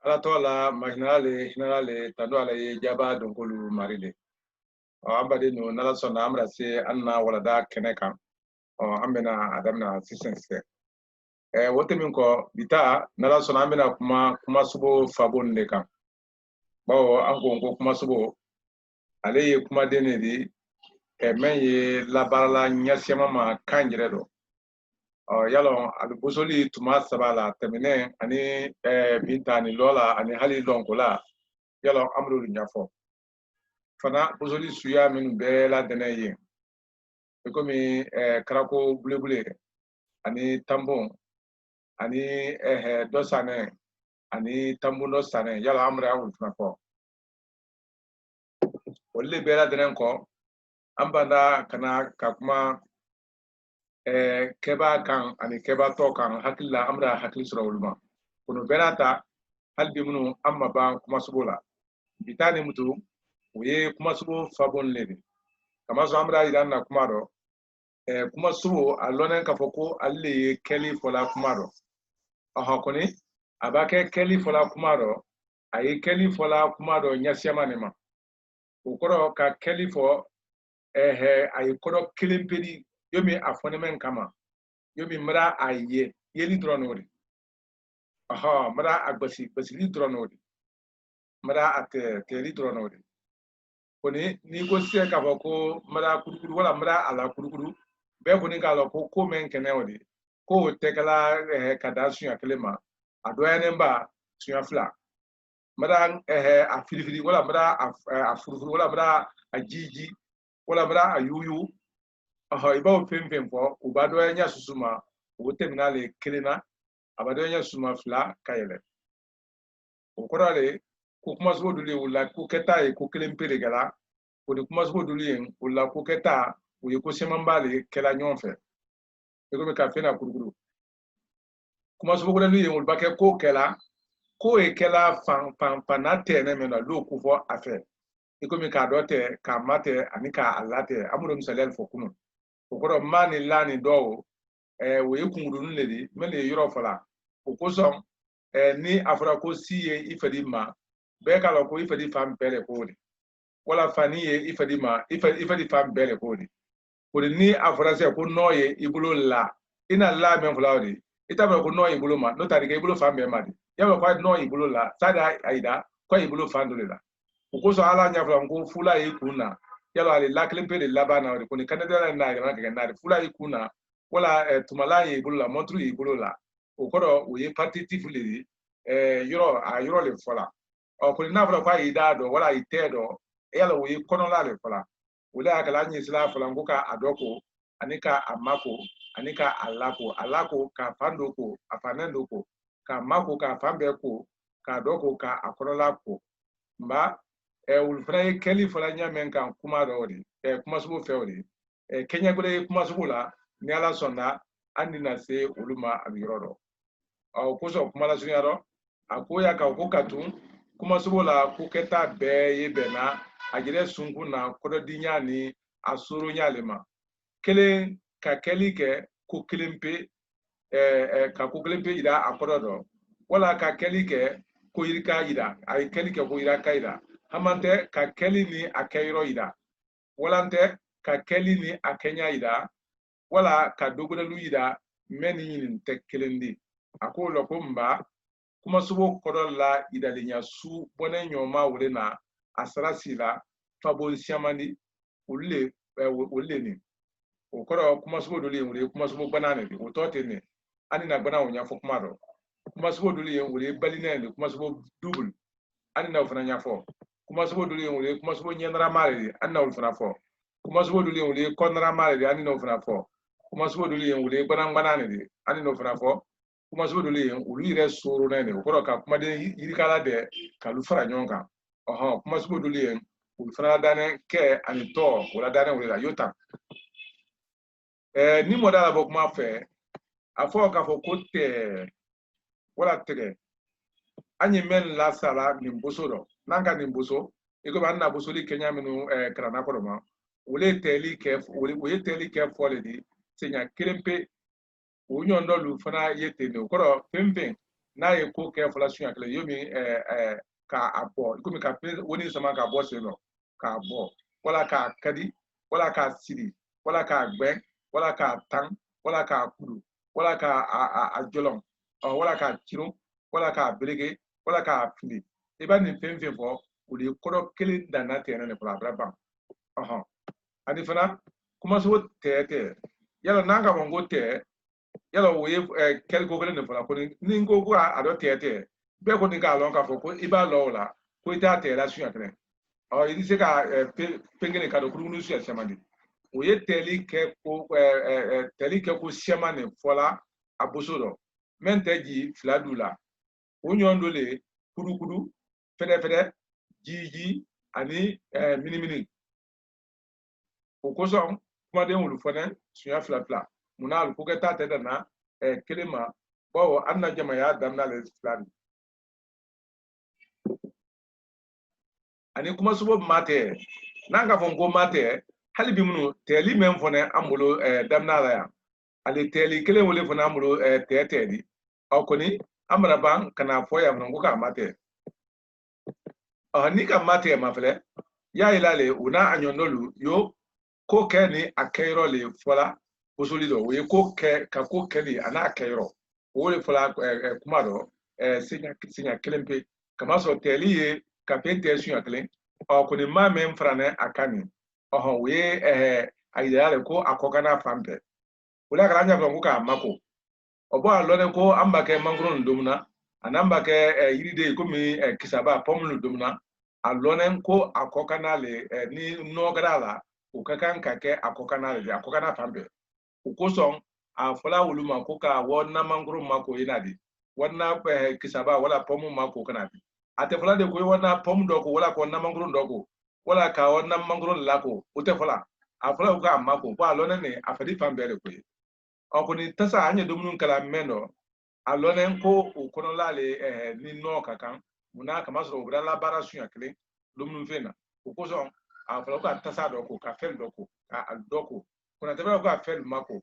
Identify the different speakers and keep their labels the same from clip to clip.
Speaker 1: ala tola mahinale hinale tando ala ye jaba donkolu marile ambade no nala sonna amra se anna walada keneka ambena adamna sisense wote min ko bita nala sonna ambena kuma subo fabonde kan bawo anko kuma subo ale ye kuma dene di men ye labarala nyasema ma kanjire do yalo albusoli tuma sabala temene ani bintani lola ani hali lonkola yalo amru nyafo fana busoli suya min bela dene ye komi karako bulebule ani tambon ani dosane ani tambun dosane yalo amru awul fo wolle bela dene ko ambanda kana kakuma keba kan ani keba to kan hakilla amra hakil sura ulma kuno berata halbi munu amma ba kuma subola bitani mutu uye kuma subo fabon lede kama so amra idan na kuma do kuma subo alone ka foko alle keli fola kuma do aha koni abake keli fola kuma do ayi keli fola kuma do nyasiama ne ma ukoro ka keli fo ayi kodo kilimpedi yomi afonemen kama yomi mra aye yeli dronori aha mra agbasi basili dronori mra ate teli dronori koni ni ko se ka ko mra kurukuru wala mra ala kurukuru be koni ka lo ko men kenewodi ko tekala kadasu ya kelema adoyane mba suya fla mra afilifili wala mra afurufuru wala mra ajiji wala mra ayuyu aha ibawo pempem fo ubado nya susuma o terminale kelena abado nya susuma fla kayele o korale ko kuma so dule wala ko keta e ko kelempere gala ko de kuma so dule en wala ko keta o ye ko semambale kela nyonfe e ko be ka fena kurukuru kuma so ko dule en wala ke ko kela ko e kela fanate ne mena lo ko fo afe e ko mi ka dote ka mate anika alate amuro misalel fo kunu okoro mani lani do we kunguru nledi mele yoro fala okoso ni afra ko siye ifedi ma be kala ko ifedi fam bele ko ni wala faniye ifedi ma ifedi fam bele ko ni afra se ko noye ibulo la ina la men flawdi itaba ko noye ibulo ma no tari ke ibulo fam be ma di yawo ko noye ibulo la sada aida ko ibulo fandole la okoso ala nya fla ko fula yi kuna yalo ale laklempe de labana de koni kanada na ga ga na fula ikuna wala tumala ye bulla montru ye bulla okoro oye partitif le yoro le fola o koni na fala kwa ida do wala itedo yalo oye kono la le fola wala akala nyi sila fola ngoka adoko anika amako anika alako ka pandoko afanendoko ka mako ka pambeko ka doko ka akorola ko mba ulfra keli fala nyamen kan kuma dori kuma subo fewri kenya gure kuma subo la ni ala sonna andina se uluma abiroro o kuso kuma la sunyaro akoya ka ko katun kuma subo la ku keta be yebena ajire sunku na kodo dinya ni asuru nyalema kele ka keli ke ku kilimpe ka ku kilimpe ida akodo wala ka keli ke ko yirika ida ay keli ke ko yiraka ida hamante ka keli ni akayro ida walante ka keli ni akenya ida wala ka dogudelu ida meni yin tekelendi akolo ko mba kuma subo kodola ida linya su bonen nyoma wulena asrasila fabo siamani ulle ni okoro kuma subo dole wule kuma subo banane di otote ne ani na bana wonya fo kuma do kuma subo dole wule balinene kuma subo double ani na ofana nya fo kuma subo dule wule kuma subo nyendra mali anna ulfana fo kuma subo dule wule konra mali ani no fana fo kuma subo dule wule banana ni ani no fana fo kuma subo dule ulu ire soro na ne ko ka kuma de yirikala de ka lu fara nyonga kuma subo dule ulfana dane ke ani to wala dane wala yota ni modala bo kuma fe afo ka fo kote wala tege anyi men la sala ni mbosoro nanga ni mboso iko banna bosoli kenya minu krana koroma wole teli ke fole di senya krempe onyo ndo lu fana yete no koro pempe n'a ye ko kɛ fɔla suɲɛ kelen yo min k'a bɔ komi ka woni sama k'a bɔ sen nɔ k'a bɔ wala k'a kadi wala k'a siri wala k'a gbɛn wala k'a tan wala k'a kuru wala k'a jɔlɔn wala k'a cirun wala k'a bereke wala k'a fili i b'a nin fɛn fɛn fɔ o de ye kɔrɔ kelen danna tɛnɛ ne fɔlɔ a bɛra ban ani fana kumaso tɛ yala n'a ka fɔ ko tɛ yala o ye kɛliko kelen de fɔla ko ni ko ko a dɔ tɛ bɛɛ kɔni k'a lɔn k'a fɔ ko i b'a lɔ o la ko i t'a tɛla suɲɛ kelen i tɛ se ka fɛn kelen ka don kurukuru suɲɛ sɛman de o ye tɛli kɛ ko sɛman de fɔla a boso dɔ mɛn tɛ ji fila du la o ɲɔgɔn dɔ le kurukuru fɛdɛfɛdɛ jiji ani minimini o kosɔn kumaden wulu fana suɲɛ fila fila munna hali ko kɛ taa tɛ dana kelen ma bawo an na jama y'a daminɛ ale fila de ani kumasogo ma tɛ n'an ka fɔ ko ma tɛ hali bi minnu tɛli mɛn fana an bolo daminɛ la yan ale tɛli kelen wele fana an bolo tɛ di kɔni an mana ban ka na fɔ yan fana ko k'a ma tɛ ni ka ma tɛ ma filɛ y'a yira le u n'a a ɲɔndɔlu yo ko kɛ ni a kɛyɔrɔ le fɔla bosoli dɔ o ye ko kɛ ka ko kɛ de a n'a kɛyɔrɔ o de fɔla kuma dɔ siɲɛ kelen pe kamasɔrɔ tɛli ye ka fɛn tɛ suɲɛ kelen kɔni maa mɛn fara ne a kan nin o ye a yira le ko a kɔ ka n'a fan bɛɛ o la kɛra an y'a fɔ ko k'a mako bɔn a lɔnɛ ko an b'a kɛ mangoro nin domina a n'an b'a kɛ yiriden komi kisaba pɔmu nin domina a lɔnɛ ko a kɔ ka n'ale ni nɔgɔ kɛra a la o ka kan ka kɛ a kɔ ka n'ale de a kɔ ka n'a fan bɛɛ o kosɔn a fɔla olu ma ko ka wɔrina mangoro ma ko ina di wɔrina kisaba wala pɔmu ma ko kana di a tɛ fɔla de ko wɔrina pɔmu dɔ ko wala ko wɔrina mangoro dɔ ko wala ka wɔrina mangoro la ko o tɛ fɔla a fɔla ko k'a ma ko a lɔnɛ nin a fɛdi fan bɛɛ de ko ye kɔni tasa an ye dumuni kala mɛn dɔ a lɔnɛ ko o kɔnɔla le ni nɔ ka kan munna kamasɔrɔ o bɛra labaara suɲɛ kelen dumuni fɛn na o kosɔn a fɔla ko ka tasa dɔ ko ka fɛn dɔ ko ka dɔ ko kɔnɔtɛ bɛ ko ka fɛn ma ko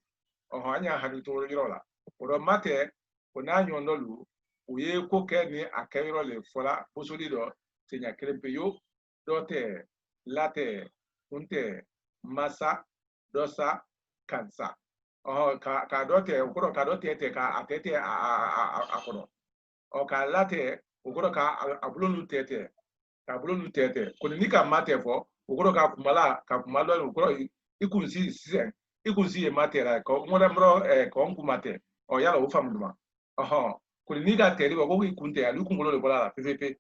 Speaker 1: an y'a hakili to yɔrɔ la o dɔ ma tɛ o n'a ɲɔgɔn dɔ lu o ye ko kɛ ni a kɛ yɔrɔ le fɔla posoli dɔ seɲɛ kelen pe yo dɔ tɛ la tɛ kun tɛ masa dɔ sa kansa ka dɔ tɛ o kɔrɔ ka dɔ tɛ ka a tɛ a kɔrɔ ka la tɛ o kɔrɔ ka a bolo nu tɛ ka bolo nu tɛ kɔni ni ka ma tɛ fɔ o kɔrɔ ka kuma dɔ o kɔrɔ i kun si sisan i kun si ye ma tɛ la ka ŋɔnɛ mɔrɔ kɔn kun ma tɛ yala o faamu duma kɔni ni ka tɛli ko k'i kun tɛ ani kunkolo de bɔra la pepepe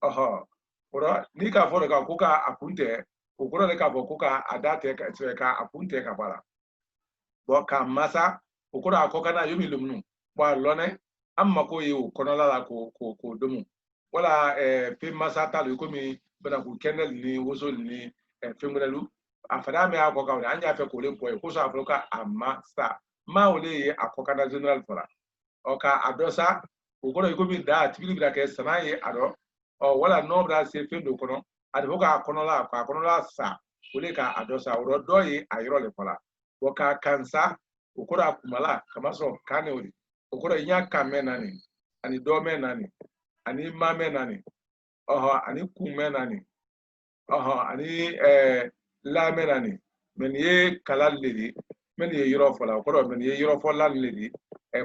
Speaker 1: o rɔ ni k'a fɔ de ka ko ka a kun tɛ o kɔrɔ de k'a fɔ ko ka a da tɛ ka a kun tɛ ka bɔ la ka masa o kɔrɔ a kɔ kana yo mi lumunu a lɔnɛ an mako ye o kɔnɔla la k'o domu wala fɛn masa ta lo komi banaku kɛnɛ ni woso ni fɛn wɛrɛlu a fana mɛ a kɔ kan an y'a fɛ k'o le bɔ ye kosɔn a fɔra ka a masa maa o le ye a kɔ kana general fɔra ka a dɔ sa o kɔrɔ ye komi da a tibili bɛna kɛ sana ye a dɔ wala n'o bɛna se fɛn dɔ kɔnɔ a de fɔ k'a kɔnɔla sa o le k'a dɔ sa o dɔ ye a yɔrɔ le fɔla ka kansa o kɔrɔ a kumala kamasɔrɔ kan o de o kɔrɔ i y'a kan mɛn naani ani dɔ mɛn naani ani ma mɛn naani ani kun mɛn naani ani la mɛn naani mɛ nin ye kala le de mɛ nin ye yɔrɔ fɔla o kɔrɔ mɛ nin ye yɔrɔ fɔla le de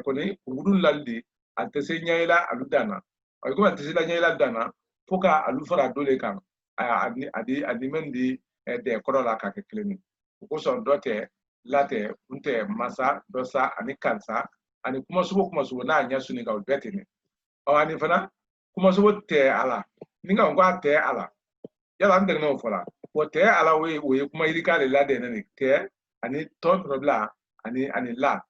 Speaker 1: kɔni wudu lali de a tɛ se ɲɛyɛla alu danna komi a tɛ se la ɲɛyɛla danna fo ka alu fara dɔ le kan a di mɛn di dɛ kɔrɔ la k'a kɛ kelen ye o kosɔn dɔ tɛ latɛ kun tɛ masa dɔ sa ani kansa ani kumasogo n'a ɲɛ suni ka o bɛɛ tɛ ani fana kumasogo tɛ a la ni ka ko a tɛ a la yala an tɛmɛn'o fɔ la o tɛ a la o ye kuma yirika de ladɛnɛ de tɛ ani tɔn bila ani la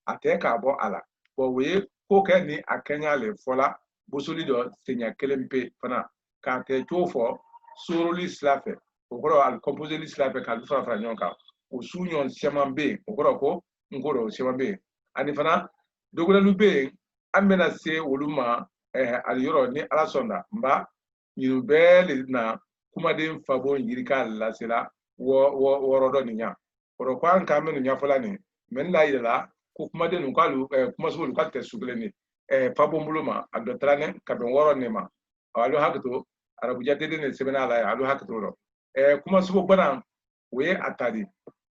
Speaker 1: a tɛ k'a bɔ a la o ye ko kɛ ni a kɛɲa le fɔla bosoli dɔ seɲɛ kelen pe fana k'a tɛ cogo fɔ soroli sira fɛ o kɔrɔ ali kɔnposeli sira fɛ k'a fara fara ɲɔgɔn kan o su ɲɔgɔn caman bɛ yen o kɔrɔ ko n ko o caman bɛ yen ani fana dogolɛlu bɛ yen an bɛna se olu ma ali yɔrɔ ni ala sɔnna nba ɲinu bɛɛ le na kumaden fabo yirika lasela wɔɔrɔ dɔ nin ɲa o ko an k'an bɛ nin ɲɛfɔla nin mɛ n la yɛlɛla ko kumaden ninnu k'alu kumasogo k'ale tɛ su kelen de fabumbuluma adotrane kabin woro nema alu hakto arabuja dede ne sebena la alu hakto ro kuma subo bana we atari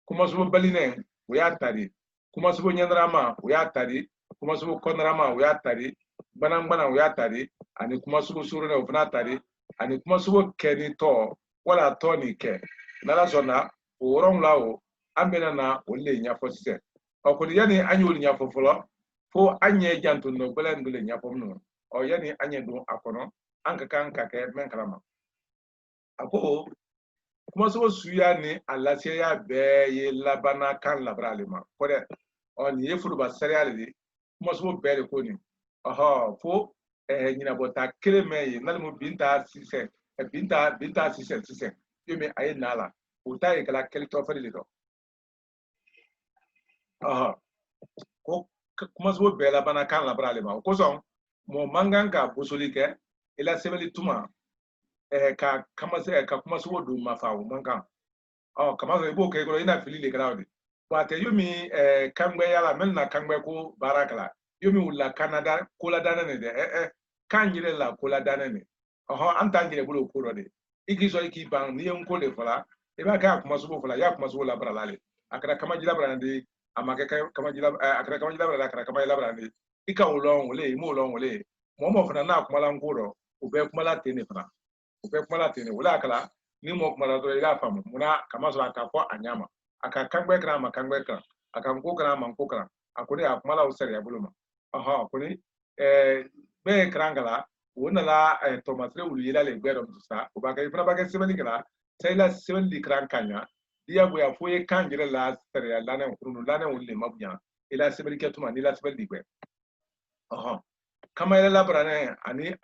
Speaker 1: kuma subo baline we atari kuma subo nyandrama we atari kuma subo kondrama we atari bana we atari ani kuma subo surune ofna atari ani kuma subo keni to wala to ni ke nala zona woron lawo amena na wolle nya fosise o yani anyi wol nya fofolo fo anye jantu no belen dule nya fom no o yani anye do akono anka kan ka ke men kalama ako kuma so suya ni alasia ya be ye labana kan labralema ko de on ye furu ba serial di kuma so be le ko ni aha fo nyina bota kreme ye nalmo binta sise binta sise yumi ayi nala utai kala kelito fadi do aha ko kuma so be labana kan labralema ko so mo manganga bosolike ila sebeli tuma ka kamase ka kuma so do mafa wo mankan kamase ibo ke ko ina fili le kala but yumi kangbe yala melna kangbe ko barakala yumi wala Canada kola dana ne de kanjire la kola dana ne antangire bulo ko ro de iki so iki ban ni en ko le fala e ba ka kuma so fala ya kuma so la bralale akara kama jila brande amake kama jila akara kama jila bralale akara kama jila brande ika ulon wole mo ulon wole mo fana na kuma lan ko ro ube kuma la tene fana ube kuma la tene wala kala ni mo kuma la do ila famu muna kama so aka ko anyama aka kangbe kra ma kangbe kra aka ko kra ma ko kra akuri akuma la usere ya buluma kuni be krangala wona la tomasre ulu yela le gbero mtusa ubaka ifuna baka sebeli kala sayla sebeli kran kanya dia boya foye kanjire la sere ya lana kurunu lana ulle mabnya ila sebeli ketuma ni la sebeli gbe kama ila labrane ani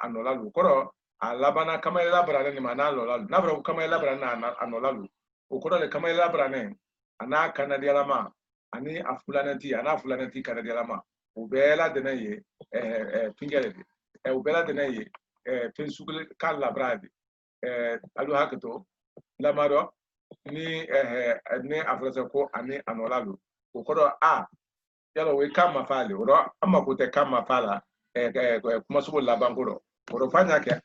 Speaker 1: anolalu koro alabana kama ila labrane ni mana lolalu nabra kama ila labrane anolalu ukoro le kama ila labrane ana kanadi alama ani afulanati kanadi alama ubela denaye pingere ubela denaye pensukule kan labrade alu hakato lamaro ni ne afrasa ko ani anolalu ukoro yalo we kama fale oro ama kote kama fala kuma subo labangoro oro fanya ke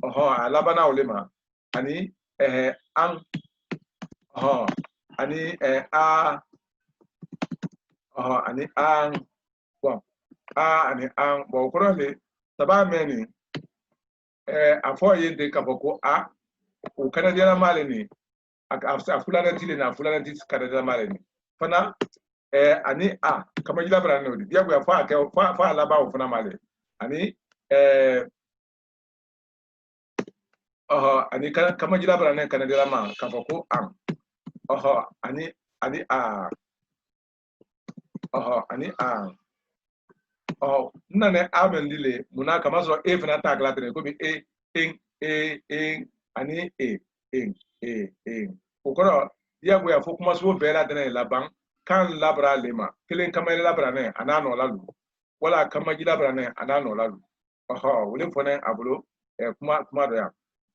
Speaker 1: alabana ulema ani an ani ani an bon ani an bo koro le taba meni afo yende kaboko o kanadiana maleni afulana tile na afulana tis kanadiana maleni fana ani kama jila brane odi dia gwa fa alaba o fana male ani ani kama jila brane kanadiana ma kaboko ani nane amendile muna kama so fana ta glatre ko bi ani okoro dia gwa fo kuma so bela dene laban kan labra lema kelen kama labra ne anano lalu wala kama labra ne anano lalu wole fone abulo kuma do ya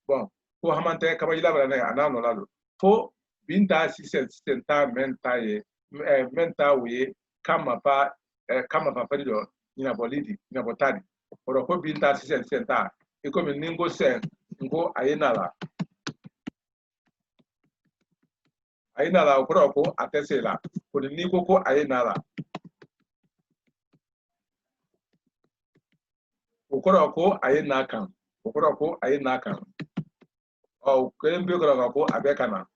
Speaker 1: bon ko hamante kama labra ne anano lalu fo binta sisenta menta we kama pa pedido ina bolidi ina botadi oro ko binta sisenta iko mi ningo sen ngo ayenala okoro ko atesela ko ni koko ayenala okoro ko ayenakan o kembe okoro ko abekana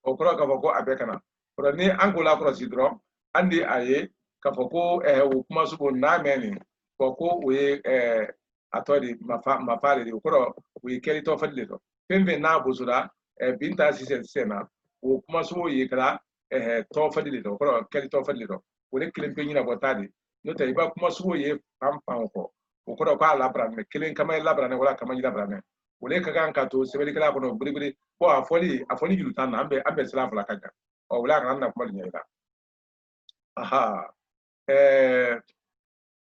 Speaker 1: okoro ko abekana oro ni angola ko sidro andi aye kafoko wo kuma subo na meni ko we atodi mafale de okoro we keri to fadle do pembe na buzura binta sisena wo kuma subo yekra to fadle do okoro keri to fadle do wole klempe nyina botadi no tay ba kuma subo ye pampan ko okoro ko alabra me kelen kama labra ne wala kama labra ne wole kaga kan to sebeli kala ko no bribri ko afoli gilutan ambe sala fala kaga o wala kan na kuma nyela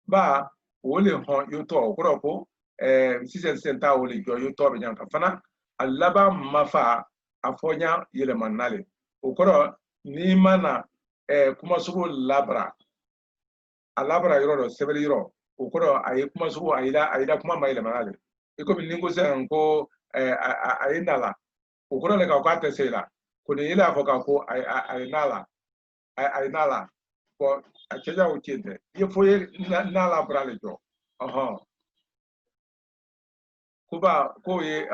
Speaker 1: ba wole hon yoto okoro ko sisenta wole jo yoto be nyanka fana alaba mafa afonya yele manale okoro ni mana kuma sugu labra a labra yɔrɔ dɔ sɛbɛnni yɔrɔ o kɔrɔ a ye kuma sugu a yira kuma ma yɛlɛmana de i komi ni ko sisan ko a ye na la o kɔrɔ de ka k'a tɛ se la ko nin yɛlɛ a fɔ k'a ko a ye na la a ye na la bɔn a cɛja o tiɲɛ tɛ i ye fo ye na labra le jɔ kuba ko ye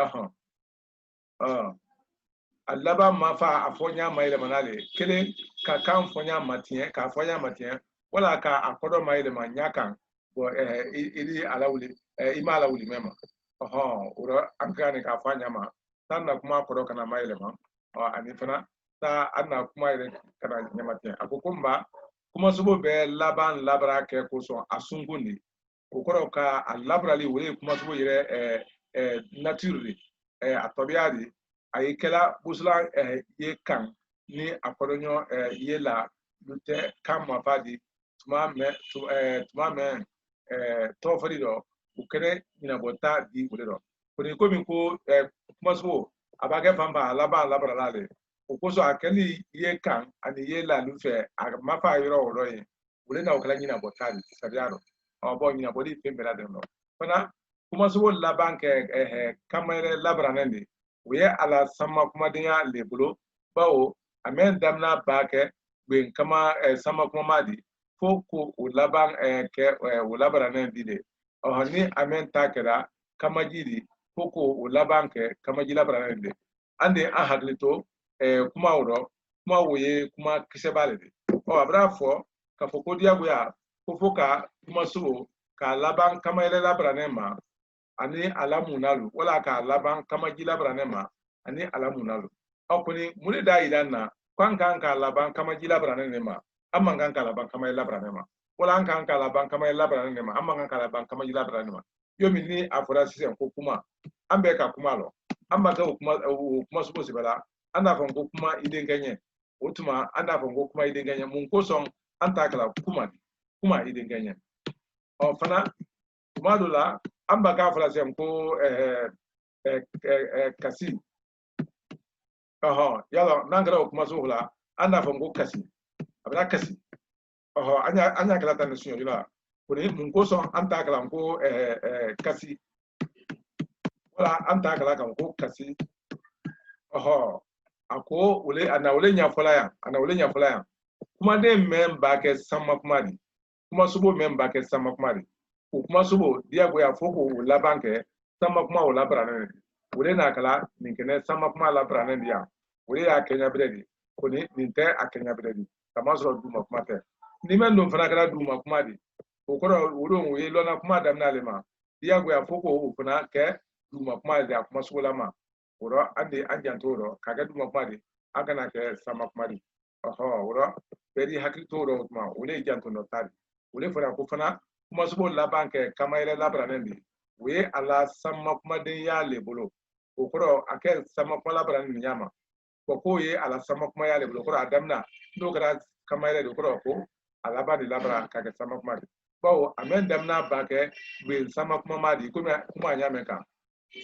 Speaker 1: a laban ma fa a fɔ ɲa ma yɛlɛmana le kelen ka kan fɔ ɲa ma tiɲɛ k'a fɔ ɲa ma tiɲɛ wala ka a kɔdɔ ma yɛlɛma ɲa kan bɔn i ala wuli i ma ala wuli mɛ ma o la an ka nin k'a fɔ ɲa ma taa na kuma kɔdɔ kana ma yɛlɛma ani fana taa an na kuma yɛrɛ kana ɲama tiɲɛ a ko nba kuma sugu bɛɛ laban labara kɛ kosɔn a sunkun de o kɔrɔ ka a labarali o ye kuma sugu yɛrɛ nature de a tɔbiya de a ye kɛla busula ye kan ni a kɔdɔɲɔ ye la lutɛ kan mafa di tuma mɛn tɔgɔfɔli dɔ u kɛnɛ ɲɛnabɔta di o de dɔ koni komi ko kuma sugu a b'a kɛ fan fan a laban labarala le o kosɔn a kɛli ye kan ani ye lalu fɛ a mafa yɔrɔ o dɔ ye o de na o kɛla ɲɛnabɔta di sariya dɔ bɔn ɲɛnabɔli fɛn bɛɛ la dɛmɛ fana kuma sugu laban kɛ kama yɛrɛ labaranen de o ye a la sama kumadenya le bolo bawo a mɛn daminɛ b'a kɛ gben kama sama kumama di fo ko o laban kɛ o labaranen di de ni a mɛn ta kɛra kamaji di fo ko o laban kɛ kamaji labaranen de an de an hakili to kuma o rɔ kuma o ye kuma kisɛba le de a bɛna fɔ k'a fɔ ko diyagoya ko fo ka kuma sugu k'a laban kama yɛrɛ labaranen ma ani ala munalu wala ka laban kamaji labaranen ma ani ala munalu kɔni mun de da yira na ko an kan ka laban kamaji labaranen ne ma an man kan ka laban kamaji labaranen ma wala an kan ka laban kamaji labaranen ne ma an man kan ka laban kamaji labaranen ma yomi ni a fɔra sisan ko kuma an bɛ ka kuma lɔ an b'a kɛ o kuma sugu sɛbɛ la an n'a fɔ ko kuma i denkɛ ɲɛ o tuma an n'a fɔ ko kuma i denkɛ ɲɛ mun kosɔn an t'a kala kuma i denkɛ ɲɛ fana tuma dɔ la an b'a k'a fɔra sisan ko kasi yala n'an kɛra o kuma sugu la an n'a fɔ ko kasi a bɛna kasi an y'a kɛra tan ni suɲɛli la o ni mun kosɔn an t'a kalan ko kasi wala an t'a kalan kan ko kasi a ko a na ole ɲɛfɔla yan kumaden mɛn b'a kɛ sama kuma di kuma sugu mɛn b'a kɛ sama kuma di o kuma sugu diyagoya fo k'o laban kɛ sama kuma o labaranen de o de n'a kala nin kɛnɛ sama kuma labaranen di yan o de y'a kɛɲɛbere de ko nin tɛ a kɛɲɛbere di kamasɔrɔ duma kuma tɛ ni mɛn dun fana kɛra duma kuma di o kɔrɔ o don o ye lɔnna kuma daminɛ ale ma diyagoya fo k'o fana kɛ duma kuma de a kuma sugulama o rɔ an de an janto o rɔ k'a kɛ duma kuma di an kana kɛ sama kuma di o rɔ bɛɛ di hakili to o rɔ o tuma o de ye janto dɔ ta di o de fɔra ko fana kuma sugu laban kɛ kama yɛrɛ labaranen de o ye a la sama kumadenya le bolo o kɔrɔ a kɛ sama kuma labaranen nin y'a ma k'o ye a la sama kumaya le bolo o kɔrɔ a daminɛ n'o kɛra kama yɛrɛ de o kɔrɔ ko a laban de labara k'a kɛ sama kuma de bawo a mɛn daminɛ b'a kɛ gben sama kumama di komi kuma a ɲa mɛn kan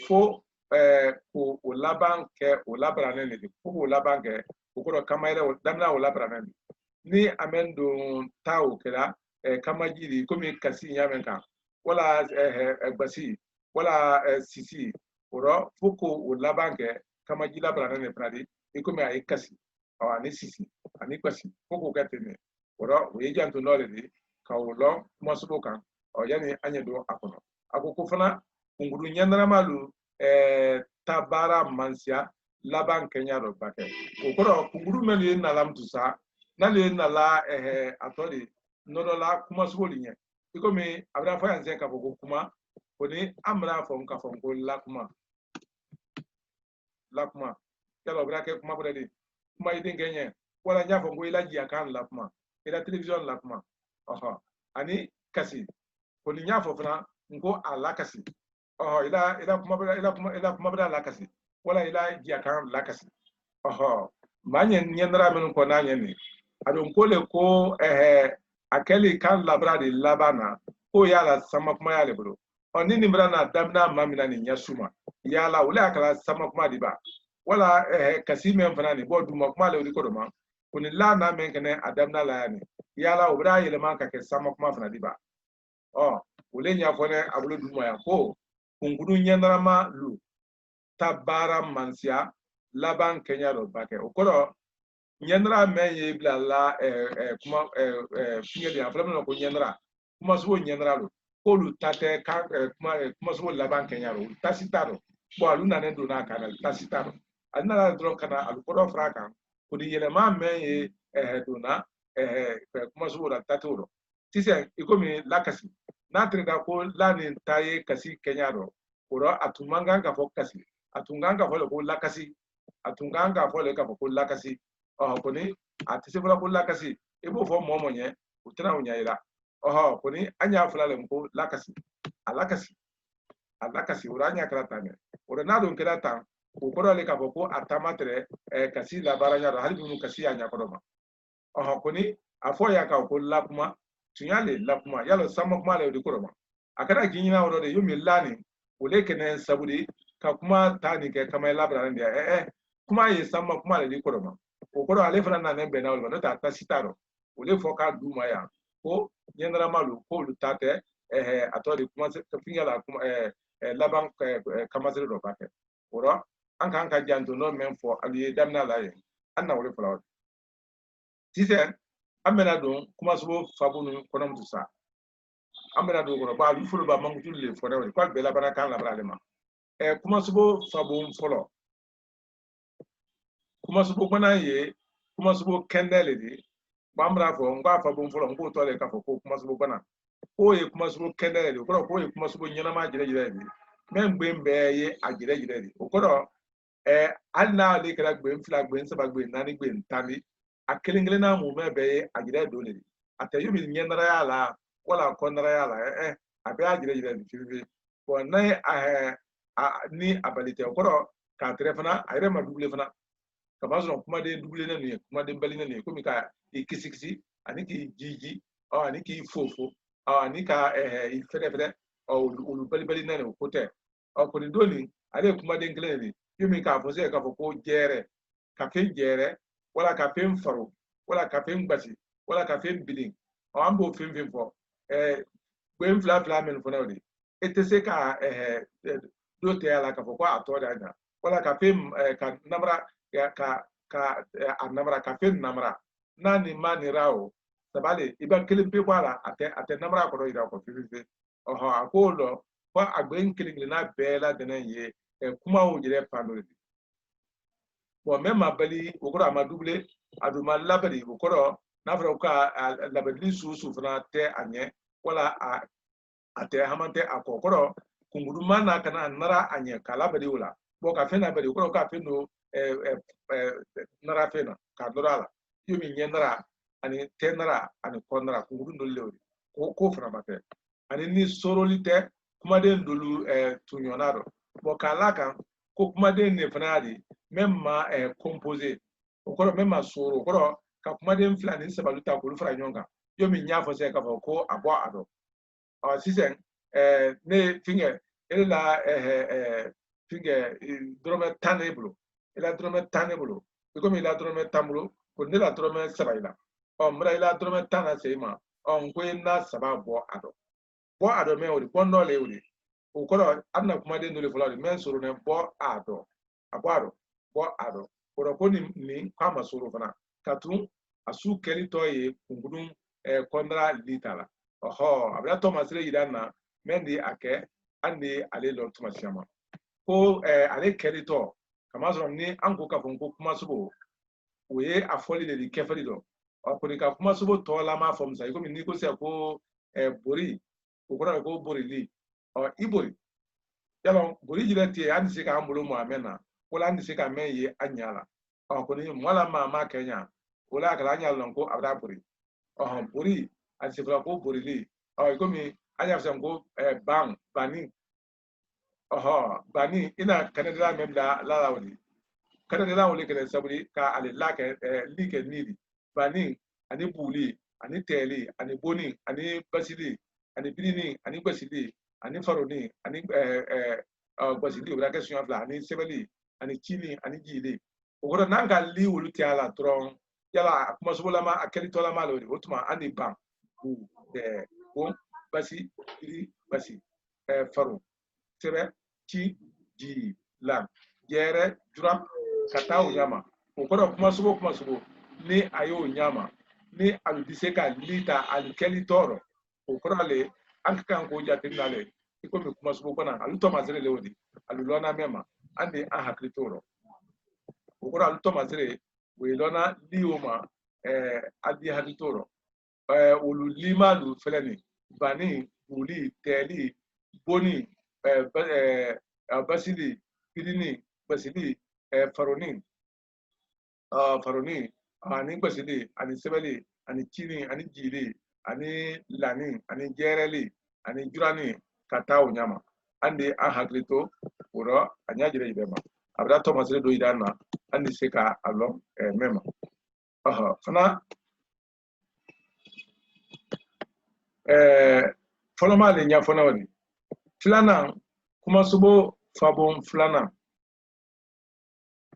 Speaker 1: fo k'o laban kɛ o labaranen de fo k'o laban kɛ o kɔrɔ kama yɛrɛ daminɛ o labaranen de ni a mɛn don ta o kɛra kamaji di komi kasi ɲa mɛn kan wala gbasi wala sisi o rɔ fo k'o laban kɛ kamaji labaranen de fana di i komi a ye kasi ani sisi ani gbasi fo k'o kɛ ten de o rɔ o ye janto dɔ le di ka o lɔn kuma sugu kan yanni an ɲɛ don a kɔnɔ a ko fana kunkuru ɲɛnarama lu ta baara mansiya laban kɛɲa dɔ ba kɛ o kɔrɔ kunkuru mɛn ye nala tusa n'ale ye nala a tɔ de nɔnɔ la kuma sugu de ɲɛ i komi a bɛna fɔ yan sɛ k'a fɔ ko kuma o ni an bɛna fɔ k'a fɔ ko lakuma yala o bɛna kɛ kuma wɛrɛ de kuma i denkɛ ɲɛ wala n y'a fɔ ko i lajiya kan lakuma i la télévision lakuma ani kasi ko ni n y'a fɔ fana n ko a lakasi i la kuma bɛna lakasi wala i la jiya kan lakasi maa ɲɛnara minnu kɔ n'a ɲɛ nin a don ko le ko a kɛli kan labara de laban na k'o y'a la sama kuma y'ale bolo ni nin bɛna na daminɛ maa min na nin ɲɛ suma yala o le y'a kɛla sama kuma de ba wala kasi min fana nin bɔ duma kuma le o de ko dɔ ma kuni la na men kene adamna la yani yala obra yele man ka ke sama kuma fana diba ule nya fone abulu duma ya ko kungudu nyendrama lu tabara mansia laban kenya do bake okoro nyendra men ye bla la kuma finge dia flam ko nyendra kuma so nyendra lo ko lu tate ka kuma so laban kenya lo tasitaro bo aluna ne do na kana tasitaro anna dro kana al ko fraka ko di yele ma men ye do na kuma so la tatoro tise ikomi lakasi na trida ko la ni taye kasi kenya do oro atumanga ka fo kasi atunganga fo ko lakasi atunganga fo le ka fo ko lakasi koni atise fula ko lakasi ibo fo momo nye utana unyaira koni anya fula le mko lakasi alakasi uranya kratane urenado nkirata ukoro le ka fo ko atamatre kasi la baranya do hali bunu kasi anya kodoma koni afo ya ka ko lapuma tunyale lapuma yalo samo kuma le dikoroma akara ginyina woro de yumi lani ule kene sabudi ka kuma tani ke kama labra ndia kuma ye sama kuma le dikoroma okoro ale fana na ne bena wala ta tasitaro ule foka duma ya ko nyendra malu ko lutate atori kuma se finga la kuma laban kama se do bake oro anka janto no men fo ali damna la ye anna wole flaw tise amena don kuma so fabunu kono mutusa amena do ko ba lu fulu ba mangu le fo rewe ko be la baraka la bralema kuma so fabun folo kuma so bana ye kuma so kendele di bamra fo ngwa fabun folo ngo to le ka fo ko kuma so bana ko ye kuma so kendele di ko ye kuma so nyana ma jire jire di men gbe mbe ye ajire jire di okoro alna le kala gbe mfla gbe nsaba gbe nani gbe ntani akelengele na mu mebe ajire do le atayo mi nyendara ya la wala kondara ya la abe ajire jire di fifi bo na ni abalite okoro ka trefana ayre ma double fana kama zo kuma de double na ni kuma de bali na ni ko mi ka ikisi ani ki jiji ani ki fofo ani ka fede ulu bali na ni ko te ko ni doni ale kuma de ngle ni yumi ka fo se ka fo ko jere ka fe jere wala ka fe mfaro wala ka fe ngbasi wala ka fe billing ambo fin fo gbe fla men fo na odi etese ka do te ala ka fo ko ato da wala ka fe ka namra ka anamra ka fe namra nani mani rao sabale iban kelimpe wala ate namra ko do ida ko fi akolo kwa agben kelimle na bela denen ye kuma o jere pano bon même abali okoro amadouble aduma labari okoro na fra ka labari su fana te anye wala ate hamante akokoro kungudu mana kana nara anye kala bari wala bo ka fena bari okoro ka feno nara fena ka dorala yumi nyenara ani tenara ani konara kungudu ndolle ko fana bate ani ni sorolite kuma den dolu tunyonaro bo kala kan ko kuma den ne fana di même ma composé okoro même ma soro okoro ka kuma den fla ni sabaluta ko lu fra nyonga yomi nyafo se ka ko abo ado sisen ne finge ela finge drome taneblo ela drome taneblo ko mi la drome tamlo ko ne la drome sabaila mra ila drome tana seima ko na sababo ado me ori bondo le ori okoro adna kuma den dole fulani men soro ne bo ado oro ko ni kama soro fana katu asu keli toye kungudun kondra litala abra Thomas le yidana mendi ake andi ale lo Thomas yama ko ale keli to kama so ni anko ka fonko kuma subo oye afoli de kefali do ko ni ka kuma subo to la ma fom sai ko mi ni ko se ko bori ko bori li ibori yalo bori jire tie andi se ka ambulo mo amena wala andi se ka men ye anyala ko ni wala ma Kenya wala kala anyala ko abra bori bori andi se ko bori li ko mi anya se ko bani bani ina Canada même la wali Canada wali ke saburi ka ale la ke li ke nidi bani ani buli ani teli ani boni ani basili ani bilini ani basili ani faroni ani basili wala ke sunya fla ani sebeli ani chini ani jili okoro nanga li wulu ti ala tron yala kuma subo lama akeli to lama lodi otuma andi bam ku de bon basi iri basi faru sebe ci ji lam yere juram kataw nyama o ko kuma subo ni ayo nyama ni alu diseka lita alu keli toro o ko le an kan ko jate nale iko mi kuma subo kona alu to mazere le wodi alu lona mema andi an hakli toro o ko alu to mazere we lona lioma adi hakli toro olu lima lu feleni bani uli teli boni basili pidini basili faroni ani basili ani sebeli ani chini ani jili ani lani ani jereli ani jurani kataw nyama andi an haklito woro anya jire ibema abda to masre do idana andi seka allo mema fana foloma le nya fona woni flana kuma subo fabon flana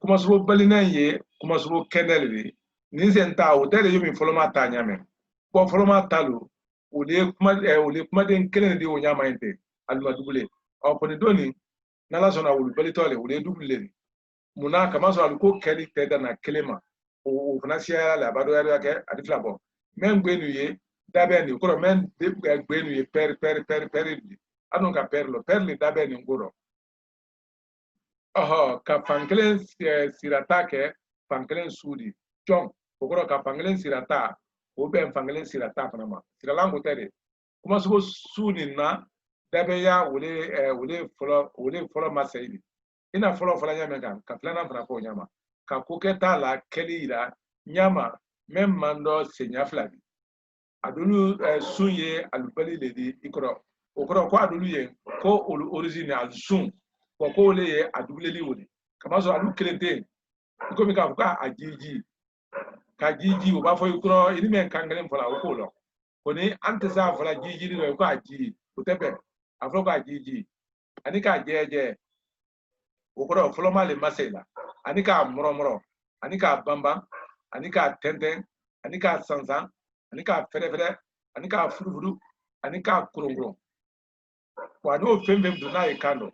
Speaker 1: kuma subo balina ye kuma subo kenelri ni senta o tele yomi foloma ta nyame ko foloma talu ole kuma den kelen di o nyama inte alma dubule o ko ni doni nala sona wulu balitole ole dubule muna kama so aluko keli teda na kelema o fanasia la bado ya ke adifla bo men gbenu ye dabeni ko men de gbenu ye per anu ka perlo perli dabeni ngoro ka pankelen sirata ke pankelen sudi jong ko ka pankelen sirata o ben pankelen sirata panama siralango tere kuma so sudi na dabe ya wole folo masaidi ina folo nyame kan ka plana fana ko nyama ka koketa la keli ira nyama mem mando senya fladi adulu sunye alubali ledi ikoro okoro ko adulu ye ko origine al sun ko le ye adubuleli woni kama so alu kelente ko mi ka ka ajiji ka jiji o ba fo ikoro ini men kangalen fola o ko lo ko ni antesa fola jiji ni ko aji o tebe afro ko ajiji ani ka jeje okoro folo male masela ani ka moro ani ka bamba ani ka tenten ani ka sansan ani ka fere ani ka furu ani ka kurunguro wa no fembe duna e kando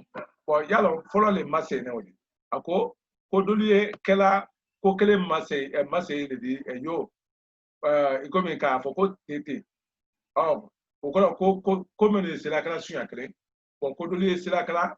Speaker 1: ko yalo folo le mase ne wodi ako ko doliye kela ko kele mase le di yo ikomi ka foko tete ko mene sela kala sunya kele ko doliye sela kala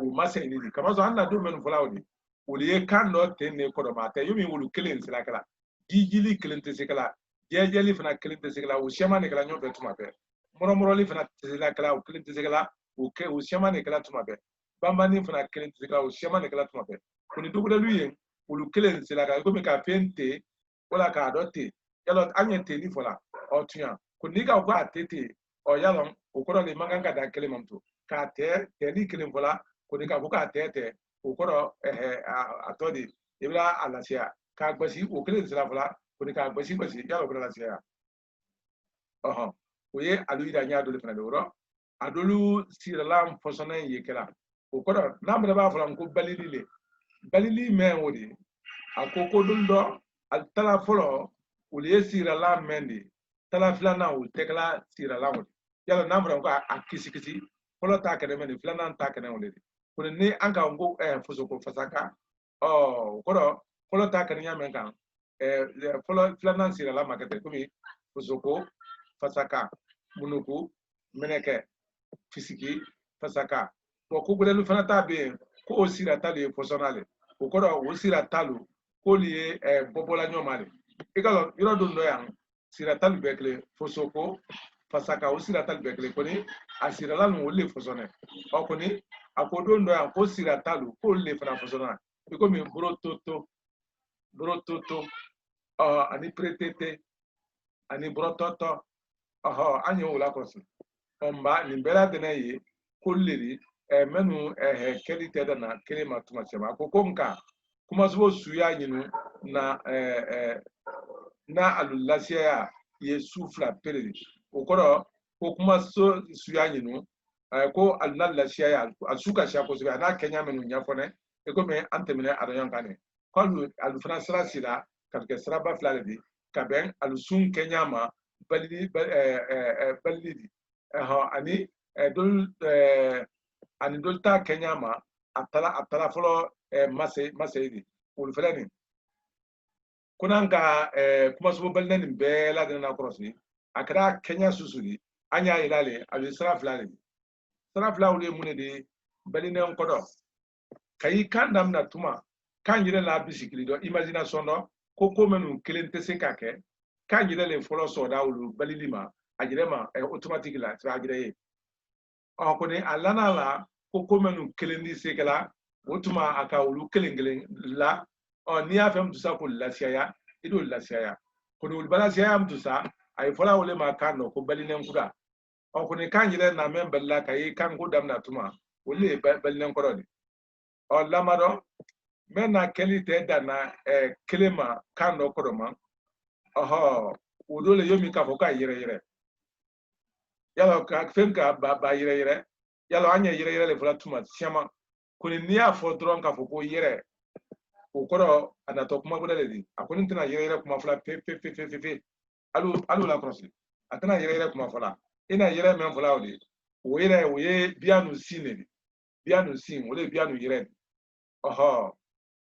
Speaker 1: wo mase ni di kama so anna do men fola wodi woliye kando tenne ko do mate yumi wulu kele sela kala jijili kele te sekala jejeli fana kelinte segala o shema ne kala nyobe tuma be moro li fana segala kala o kelinte segala o ke o shema ne kala tuma be bamba ni fana kelinte segala o shema ne kala tuma be kuni duguda luye o lu kelinte segala ko me ka pente wala ka dote yalo anyete ni fola o tuya kuni ka ko atete o yalo o ko le manganga da kele mamto ka te ni kele fola kuni ka ko atete o ko atodi ibla alasia ka gbasi o kelinte segala fola kuni ka gbasi yalo bra la sia oye alu ida nya do le fana do adolu siralam fosona yekela o ko na mbe ba fala ko balili men wodi akoko dundo al tala folo o le siralam mendi tala flana o tekla siralam wodi yalo na mbe ko akisi folo ta kene men flana ta kene wodi kuni ni anka ngo fosoko fasaka ko folo ta kene nya men kan folo flana siralam makete kumi fosoko fasaka munuku meneke fisiki fasaka ko gudelu fana tabe ko osira tale fosonale ko osira talu ko liye bobola nyomale igalo iro dundo yang sira talu bekle fosoko fasaka osira talu bekle koni asira lalu wolle fosone o koni akodondo yang ko sira talu ko le fana fosona biko mi brototo ani pretete ani brototo anyi wula kosi omba ni bela denayi kulleri menu keli teda na kele matuma chema kokonka kuma so suya nyinu na alulasia ye sufla pere okoro ko kuma so suya nyinu ko alulasia ya asuka sha ko na Kenya menu nyafone e ko me antemene adoyan kane ko alufra sira kalke sraba flale di kaben alusun kenyama balidi balidi ani dol ani dolta kenyama atala folo masayidi ul felani kunanga kuma subo balne be la de na krosi akra kenya susudi anya ilale ali sra flale sra flale mune de baline kodo kayi kandam na tuma kan yire la bisikili do imagination do ko menu kelente se kake kan yire le folo so da ulu balilima ajirema automatique la tra ajire ko ni alana la ko menu kelendi se kala otuma aka ulu kelengelen la ni afem tusa ko la siaya ido la siaya ko ni ul bala siaya mtusa ay fola wole ma kano ko balinen kuda ko ni kan yire na member la kayi kan ko dam na tuma wole balinen ko do lamado mena kelite dana kelema kando kodoma udole yomi ka foka yire yalo ka fenka ba yire yalo anya yire le fula tuma siama kuni niya fo dron ka foko yire ukoro anato kuma budale di akuni tana yire kuma fula pe alu la crosse atana yire kuma fula ina yire men fula odi o ye bianu sinedi bianu sin wole bianu yire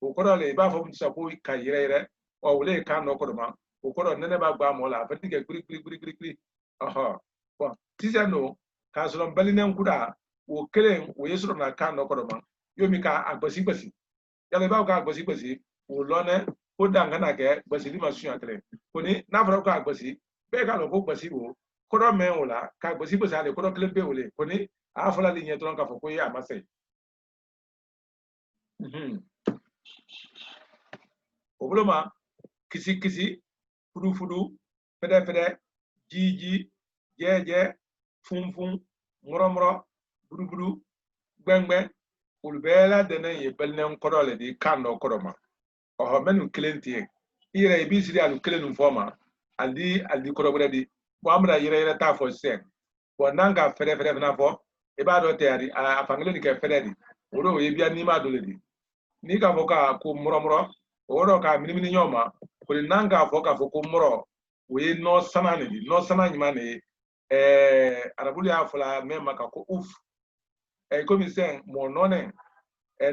Speaker 1: ukoro le ba fo mutsa ko ka yire o wole ka no kodoma ukoro nene ba gba mo la fatike guri bon tisa no ka so balinen kuda o kelen o yeso na ka no kodoma yomi ka agbasi yale ba ka agbasi o lone o danga na ke gbasi li masu akele koni na fro ka agbasi be ka lo ko gbasi wo kodo men ola ka agbasi ale kodo kelen be ole koni a fola li nyetron ka fo ko ya masai obloma kisi fudu fede jiji jeje funfun moro budu gbengbe ulbela dene ye belnen kodole di kando kodoma menu klenti ire ibisiri alu klenu forma aldi kodobre di bo amra ire ta fo sen bo nanga fede na fo e ba do te ari afangele ni ke fede di woro ye bia ni ma do le di ni ka foka ko muro woro ka minimini nyoma ko nanga foka foko muro we no sana ni no sana nyima ni arabuli afula mema ka ko uf komi sen mo none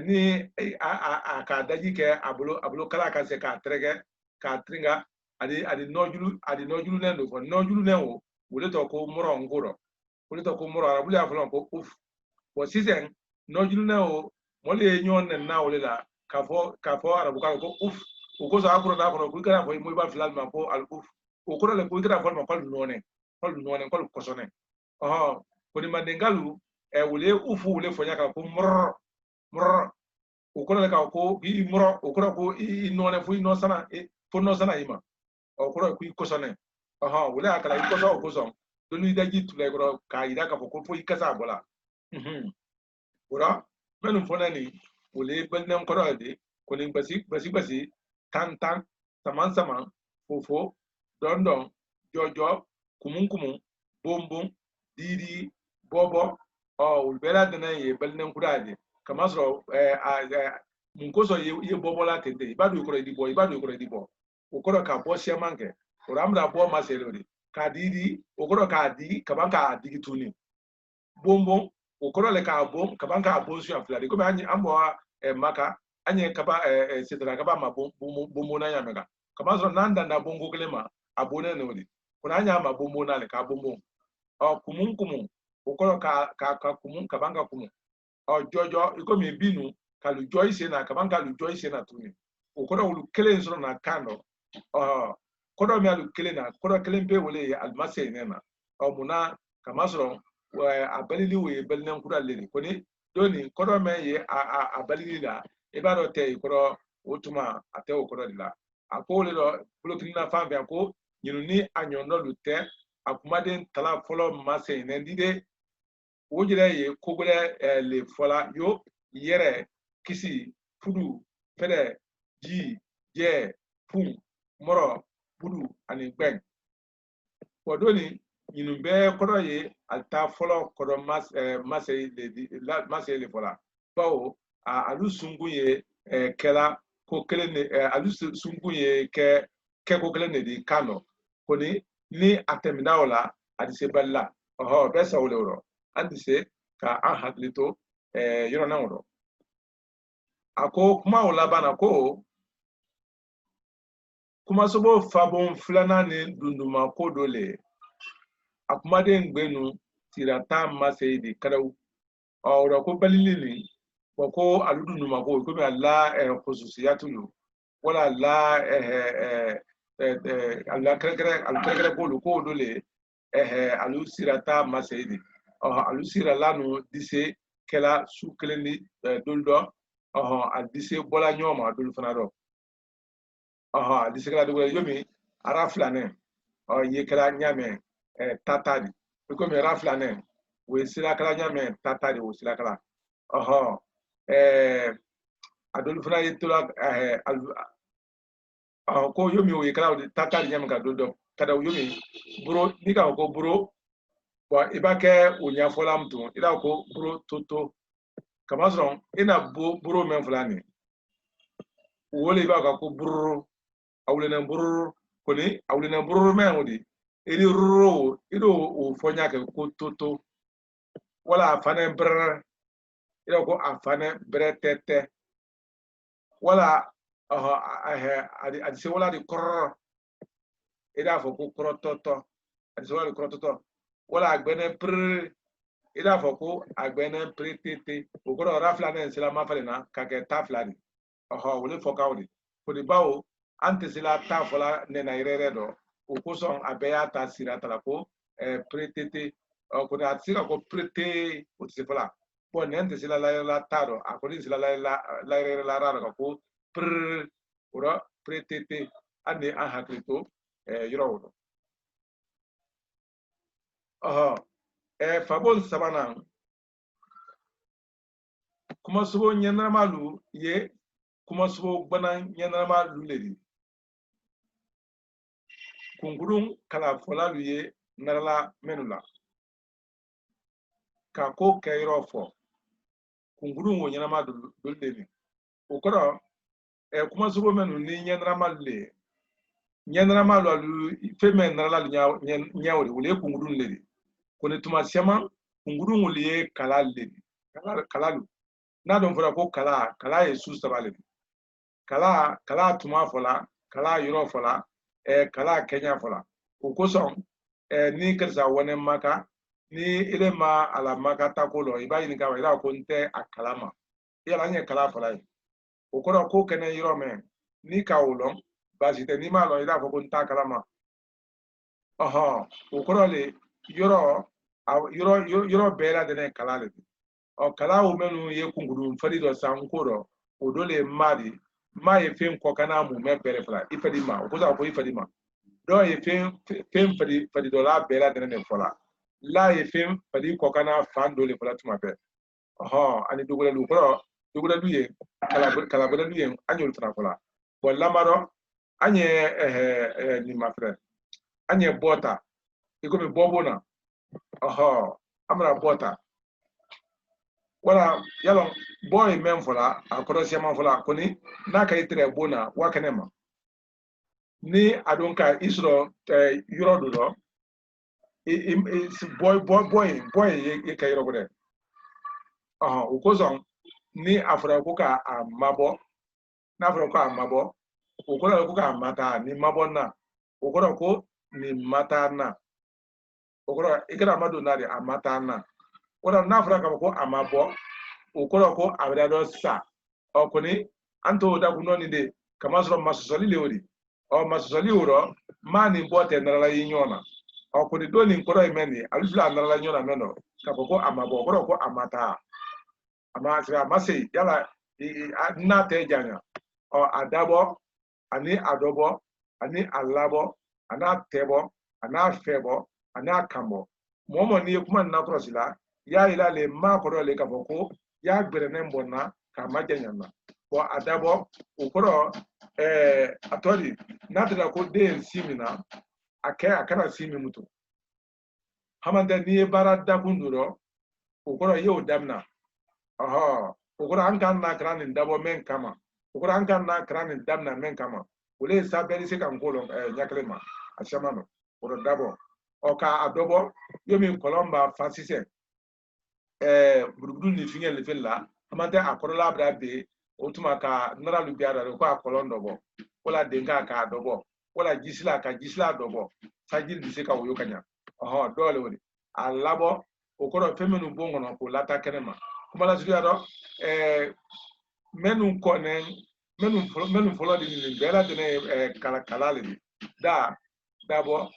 Speaker 1: ni aka daji ke abulo kala ka se ka trege ka tringa adi nojulu nendo fo nojulu nenwo wole to ko muro ngoro wole to ko muro arabuli afula ko uf wo sisen nojulu nenwo mole nyon na wole la kafo arabu ko uf uko za akuro na ko kira fo mo ba filal ma ko al uf ukuro le ko kira fo ma ko none ko kosone ko ni mandengalu wole ufu wole fo nyaka ko mur ukuro le ka ko bi muro ukuro ko none fo no sana fo no sana ima ukuro ko kosone wole akala ko so do ni daji tule ko ka ida ka fo ko ikasa bola ura menu fo nani wole belnem korode ko ni basi tan saman fofo dondon jojo kumun bombom didi bobo ulbela dana ye belnem kurade kama so mun ko so ye bobo la tende ibadu ko di bo ukoro ka bo shemanke uramra bo maselori ka didi ukoro ka di kabanka digi tuni bombom ukoro le ka bom kabanka bo su aflade ko anyi ambo maka anye kaba sidra kaba ma bombo na yamega kama so nanda na bongo klema abone ne wodi kuna anya ma bombo na le ka bombo kumun ukoro ka kumun kabanga kumun jojo iko mi binu kalu joyce na kabanga lu joyce na tuni ukoro ulu kele so na kando kodo mi alu kele na kodo kele mpe wole almase nena muna kama so abalili we belnen kura le koni doni kodo me ye abalili la ibaro te ikoro utuma ate okoro dila akole do blokina fambe ako nyinuni anyondo lute akumaden tala folo mase nendide wojire ye kogure le fola yo yere kisi fudu fede ji je fun moro budu ani gben kodoni nyinumbe koro ye alta folo koro mase le fola bawo alu sungu ye kela ko kelen ne alu sungu ye ke ko kelen ne di kano koni ni atemina wala adise balla be sawle woro andise ka an haklito yoro na woro ako kuma wala bana ko kuma sobo fabon flana ni dunduma ko dole akuma de ngbenu tirata masedi karaw woro ko balilini ko aludunduma ko mi alla khususiyatu yo wala la alla krekre ko dole alu sirata masedi alu sira lanu dise kela su keleni doldo al dise bola nyoma dol fanado dise kala do yomi ara flane ye kala nyame tatadi ko mi ara flane we sira kala nyame tatadi o sira kala adol fana yetola ko yomi o ye kala tatadi nyame ka doldo kada yomi buro ni ka ko buro wa ibake unya fola mtu ila ko buro toto kama son ina buro men fulani wole ibaka ko buro awlena buro koni awlena buro men odi ili ro ido o fonya ke ko toto wala afane br ila ko afane bretete wala adi se wala di kor ila fo ko krototo adi se wala di krototo wala agbene pr ila fo ko agbene pretete ogoro raflane sila mafalena kake taflani wole fo kawdi ko di bawo ante sila tafola nena irere do o ko son abeya ta sira tala ko pretete ko da sira ko prete o tifola bon nente sila la taro akoni sila la irere la rara ko pr ora pretete ande an haklito yoro fabon sabana kuma subo nyanamalu ye kuma subo bana nyanamalu ledi kungurun kala folalu ye narala menula ka ko kayro fo kungurun wo nyanamalu ledi okoro kuma subo menu ni nyanamalu le nyanamalu alu feme narala nyawri wole kungurun ledi kone tuma sema kungurun wole ye kala ledi kalalu na don fora ko kala ye su sabale kala tuma fola kala yoro fola kala kenya fola o ko son ni kersa wone maka ni ile ma ala maka takolo iba ni ka ila ko nte akalama ila nye kala fola yi o ko kene yoro me ni ka ulon basite ni ma lo ila ko nta akalama o ko le yoro bela de ne kala le kala o menu ye kunguru fari do sankoro o dole mari ma ye fen ko kana mu me bere fla ifadi ma o ko za ko ifadi ma do ye fen fadi do la bela de ne fola la ye fen fadi ko kana fan dole fola tuma be ani dugula lu ko dugula lu ye kala bela lu ye anyol tra fola wala maro anye ni ma frère anye bota iko mi bobona amra bota wala yalo boy men fola akoro sema fola koni na kay tre bona wakanema ni adonka isro yuro do boy ye kay robode ukozon ni afra ko ka amabo na afra ko amabo ukora ko ka mata ni mabonna ukora ko ni mata na ukora ikara madu na ri amata na wala na afra ko amabo ukora ko abrado sa okuni anto da kunoni de kamasro masosoli leori masosoli uro mani bote nala yinyona okuni doni nkoro imeni alifla nala nyona meno kapoko amabo okoro ko amata amasra masi yala na tejanya adabo ani adobo ani alabo ana tebo ana febo ana kambo momo ni kuma na krosila ya ila le ma koro le kapoko ya gbere mbona ka majanyana bo adabo ukoro atori natira ko de simina akara simi mutu hamanda ni bara da kunduro ukoro yo damna ukoro an kan na kranin dabo men kama ko ran kan na kran damna men kama wole sabeli se kan kolon nyaklema ashamano ko dabo o ka adobo yomi kolomba fasise burubudu ni fingel fella amante akorola brabe otuma ka nara lu biara ko akolon dobo wala denga ka dobo wala jisla ka jisla dobo sajil bi se ka woyo kanya dole woni alabo okoro femenu bongo no ko lata kenema kuma la suya do menu konen menu folo di bela de kala kala le da dabo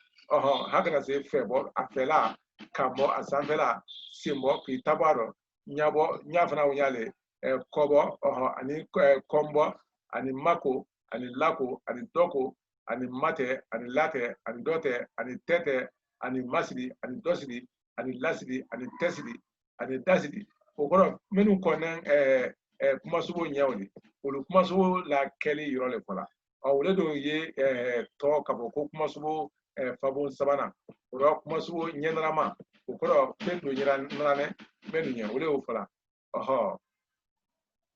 Speaker 1: hakana se febo afela kamo asanfela simbo ki tabaro nyabo nyafana wonyale kobo ani kombo ani mako ani lako ani doko ani mate ani late ani dote ani tete ani masidi ani dosidi ani lasidi ani tesidi ani dasidi ogoro menu konen kuma subo nyawli olu kuma subo la keli yoro fola awle do ye to kabo ko kuma subo fabo sabana oro kuma subo nyenrama ogoro pendo nyira nrane menu nya wole o fola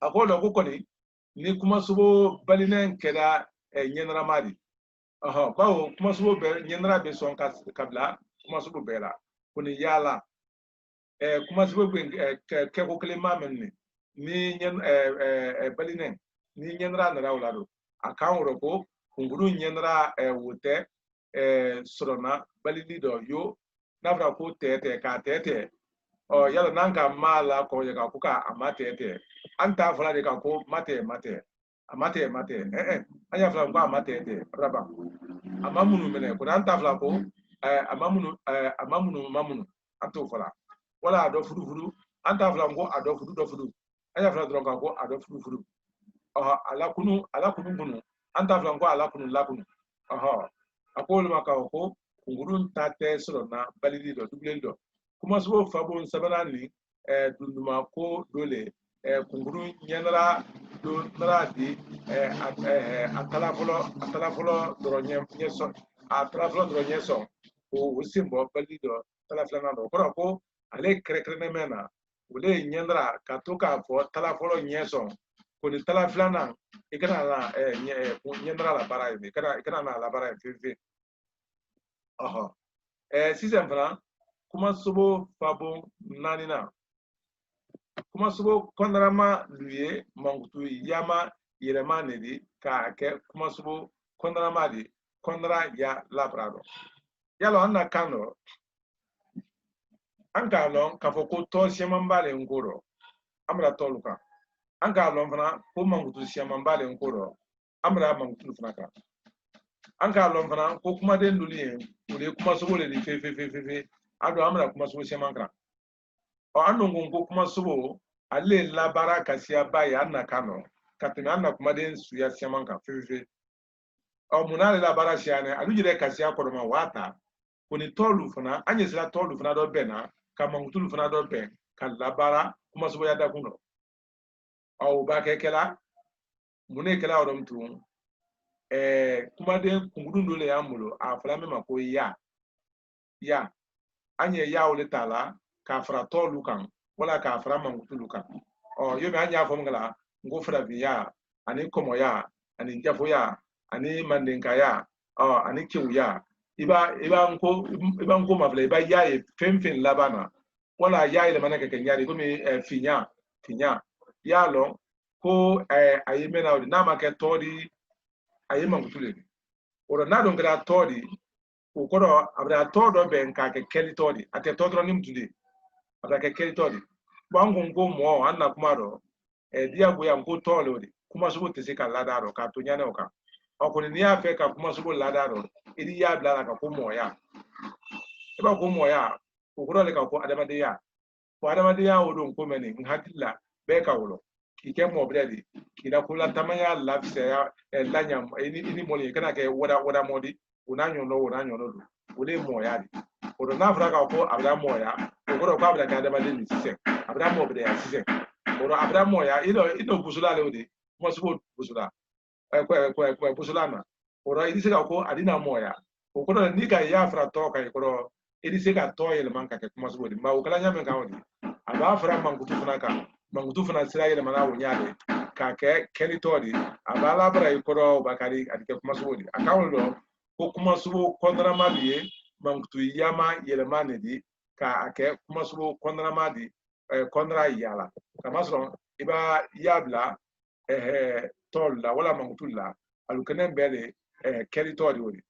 Speaker 1: akolo ko koni ni kuma subo balinen keda nyenrama di bawo kuma subo be nyenra be son kabla kuma subo bela kuni yala kuma subo be ke ko klima menni ni nyen balinen ni nyenra na rawlado akan ko kunguru nyenra wote sorona balili do yo nafra ko tete ka tete yala nanka mala ko yaga kuka amatete anta fala de ka ko mate anya fala ko amatete raba amamunu mene ko anta fala ko amamunu anto fala wala do fudu anta fala ko ado fudu anya fala dron ka ko ado fudu ala kunu kunu anta fala ko ala kunu lakunu akolu maka ko kungurun tate soro na balidi do dublel do kuma so fabo sabana ni dunduma ko dole kungurun nyenra do nara di atala folo dronyeso o simbo balido tala flana do ko ale krekrene mena ule nyenra katoka fo tala folo nyeso ko ni tala flana ikana la nyenra la bara ikana na la bara fifi sixième fana kuma sobo fabo nanina kuma sobo kondarama luye mangutu yama yirema nedi ka ke kuma sobo kondarama di kondara ya labrado yalo anna kano anka lon kafoko to siamambale ngoro amra toluka anka lon fana ko mangutu siamambale ngoro amra mangutu fana ka anka lon fana ko kuma den duli ule kuma sobo le fe ado amra kuma sobo siamankra anu ngongo kuma sobo ale labara kasia baya anna kano katina anna kuma den suya siamanka fe munale labara siane alujire kasia koroma wata kuni tolu fana anyesila tolu fana do bena kama ngutulu fana do ben kan labara kuma sobo yada kuno ba kekela mune kela odom tu kuma den kungudundo le amulo afala mema ko ya anye ya ole tala ka fra tolu kan wala ka fra mangutulu kan yobe anya fo ngala ngo fra biya ani komo ya ani jafo ya ani mandenka ya ani kiwu ya iba nko mafla iba ya femfen labana wala ya ile manaka kenyari komi finya ya lo ko ayi mena odi na make tori ayi mangutulu oro na don gra tori ukoro abra todo ben ka ke keli tori ate todro nim tude abra ke keli tori bangu ngo mo anna kumaro dia go ya ngo tolo odi kuma subo tesika ladaro ka to nyane oka okuni ni afe ka kuma subo ladaro idi ya bla ka ko moya eba ko moya ukoro le ka ko adamade ya odon ko meni nhatilla be ka wolo ike mo bredi ina kula tamanya lapse ya lanyam ini moli kana ke wada modi unanyo no do ule moya di odo na fraka ko abra moya okoro ko abra ka adamade ni sise abra mo bre ya sise odo abra moya ido busula le odi mo subo busula ko busula na odo idi se ka ko adina moya okoro ni ka ya fra to ka okoro idi se ka to yele man ka ke mo subo di ma okala nyame ka odi aba fra mangutu funa sira yele mana wo nyaade ka ke kelitori abala bara ikoro bakari adike kuma subodi akawlo ko kuma subo kondrama biye mangutu yama yelemane di ka ake kuma subo kondrama di kondra yala kamasro iba yabla tol la wala mangutu la alukenen bele kelitori wodi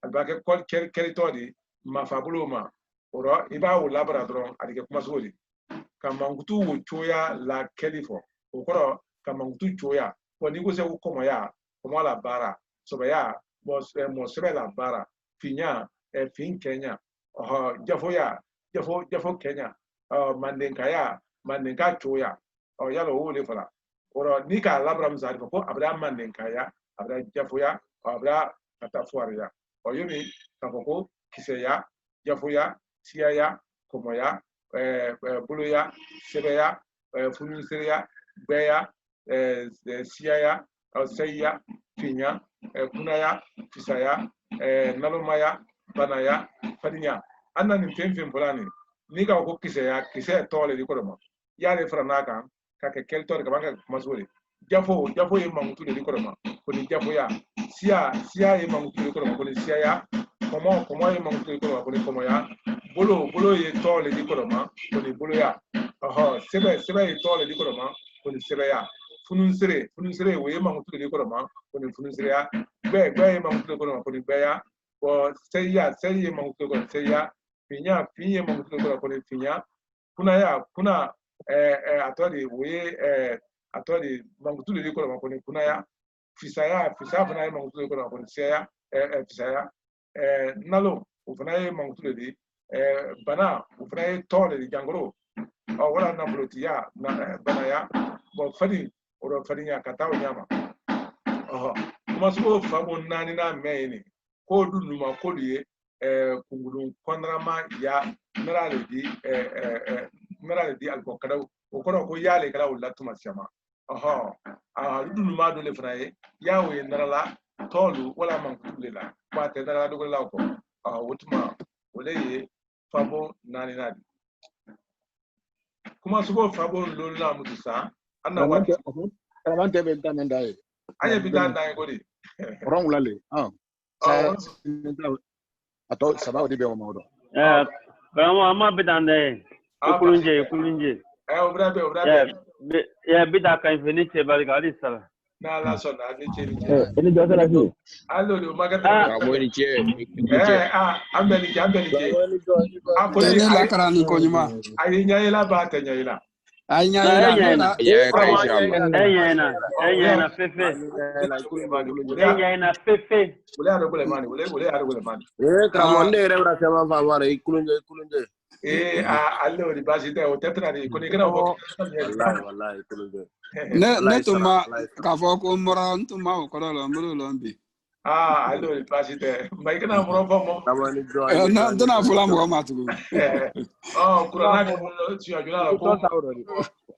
Speaker 1: albake kol kelitori mafabulo ma oro iba wala bara dron adike kuma subodi kamangutu wo choya la kelifo okoro kamangutu choya ko ni ko se ko ya ko la bara so ya mo sebe la bara finya fin Kenya jafo Kenya mandenka choya yalo wo le fala oro ni ka labra mzari ko abra mandenka ya abra jafo ya abra katafuaria yomi kafoko kiseya jafo ya siya ya komo ya buluya sebeya funuseya beya siya seya finya kunaya fisaya nalomaya banaya fadinya anna ni femfem fulani ni ka ko kise tole di kodoma yale franaka ka ke keltor ka banga masuri jafo ye mamutu di kodoma ko ni jafo ya siya ye mamutu di kodoma ko ni siya ya komo ye mamutu di kodoma ko ni komo ya bolo ye tole di kodoma ko ni bolo ya sebe ye tole di kodoma ko ni sebe ya fununsere wo ye mamutu di kodoma ko ni fununsere ya be ye mamutu di kodoma ko ni be ya ko seya ye mamutu di kodoma seya finya mamutu di kodoma ko ni finya kuna atodi wo ye atodi mamutu di kodoma ko ni kuna ya fisaya fana ye mamutu di kodoma ko ni seya fisaya nalo ufana ye mamutu di bana ufana ye tole di jangoro wala na blotiya na bana ya bo fadi oro fadinya kataw nyama kuma so fabo nani na meni ko dunuma ko liye kungulun kondrama ya merale di alko kadaw o kono ko yale kala wala tuma chama dunuma do le fraye yawo narala tolu wala man kulela ba te dara do la ko wutuma wole fabo nani nadi kuma subo fabo lola mutusa anna wati
Speaker 2: Ramante bentana ndai
Speaker 1: anya bidanda ngodi
Speaker 2: orang ulale atau sababu dibe modo
Speaker 3: kama ama bidanda kulunje
Speaker 1: obrabe
Speaker 3: ya bidaka infiniche bali kali sala
Speaker 1: na la sona ni cheni
Speaker 4: ini jasa lagi
Speaker 1: allo magata
Speaker 4: amoni che
Speaker 1: ambeli che
Speaker 5: Tene la karani ko nyuma.
Speaker 1: ayi nyayela ba ta nyayela
Speaker 5: Ay nyayela.
Speaker 4: ya kai inshallah
Speaker 3: enyena fefe
Speaker 1: wala ado gole mani wala ado gole mani
Speaker 4: kramonde rebra sama favare ikulunje
Speaker 1: allo di basi te o tetra di ko ni kana ko
Speaker 4: wallahi ikulunje
Speaker 5: Ne tuma ka fo ko mora ntuma ko lo mbulu lo mbi.
Speaker 1: allo di basi te mai kana moro fa mo
Speaker 4: tamani jo
Speaker 5: Na dana fula mo matu.
Speaker 1: kurana ko ci ajula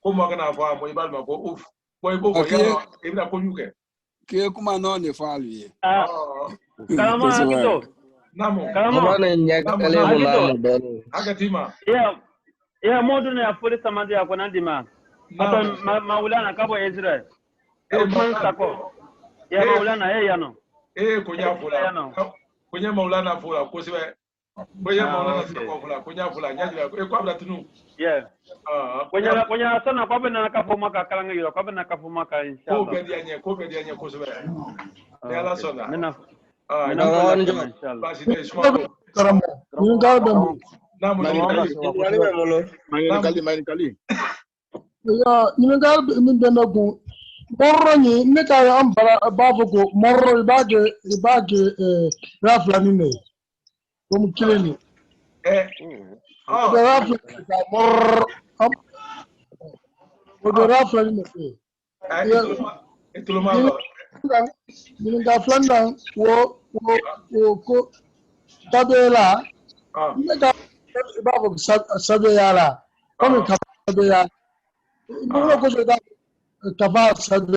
Speaker 1: ko mo kana fa mo ibal ma ko uf boy bobo ya ibra ko yuke
Speaker 5: Ke kuma no ne falu ye.
Speaker 3: kalama akito
Speaker 1: namo
Speaker 3: kalama
Speaker 4: nyakale mulano beno
Speaker 1: agatima
Speaker 3: ya modu ne afuri samadi ya kona dima hata maulana kabo Israel Usman Sako ya maulana yano
Speaker 1: kunya fula kunya maulana fula ko sibe kunya maulana fula kunya fula nyajira ko abra tunu
Speaker 3: kunya sana kwa bena kafuma ka kalanga yiro kwa bena kafuma ka inshallah
Speaker 1: ko be dianye ko sibe ne ala sona
Speaker 3: nina inshallah
Speaker 1: basi te shwako
Speaker 2: karamo ni galbe
Speaker 1: namu
Speaker 2: kali
Speaker 6: ya ni galbe min bena gu morro ni ne ka am babu go morro ibage rafla ni ne comme kileni rafla ka morro o rafla ni ne
Speaker 1: etuluma
Speaker 6: ni ga flanda wo ko tabela ne ka babu sabela comme ka sabela morro ko da kaba sabe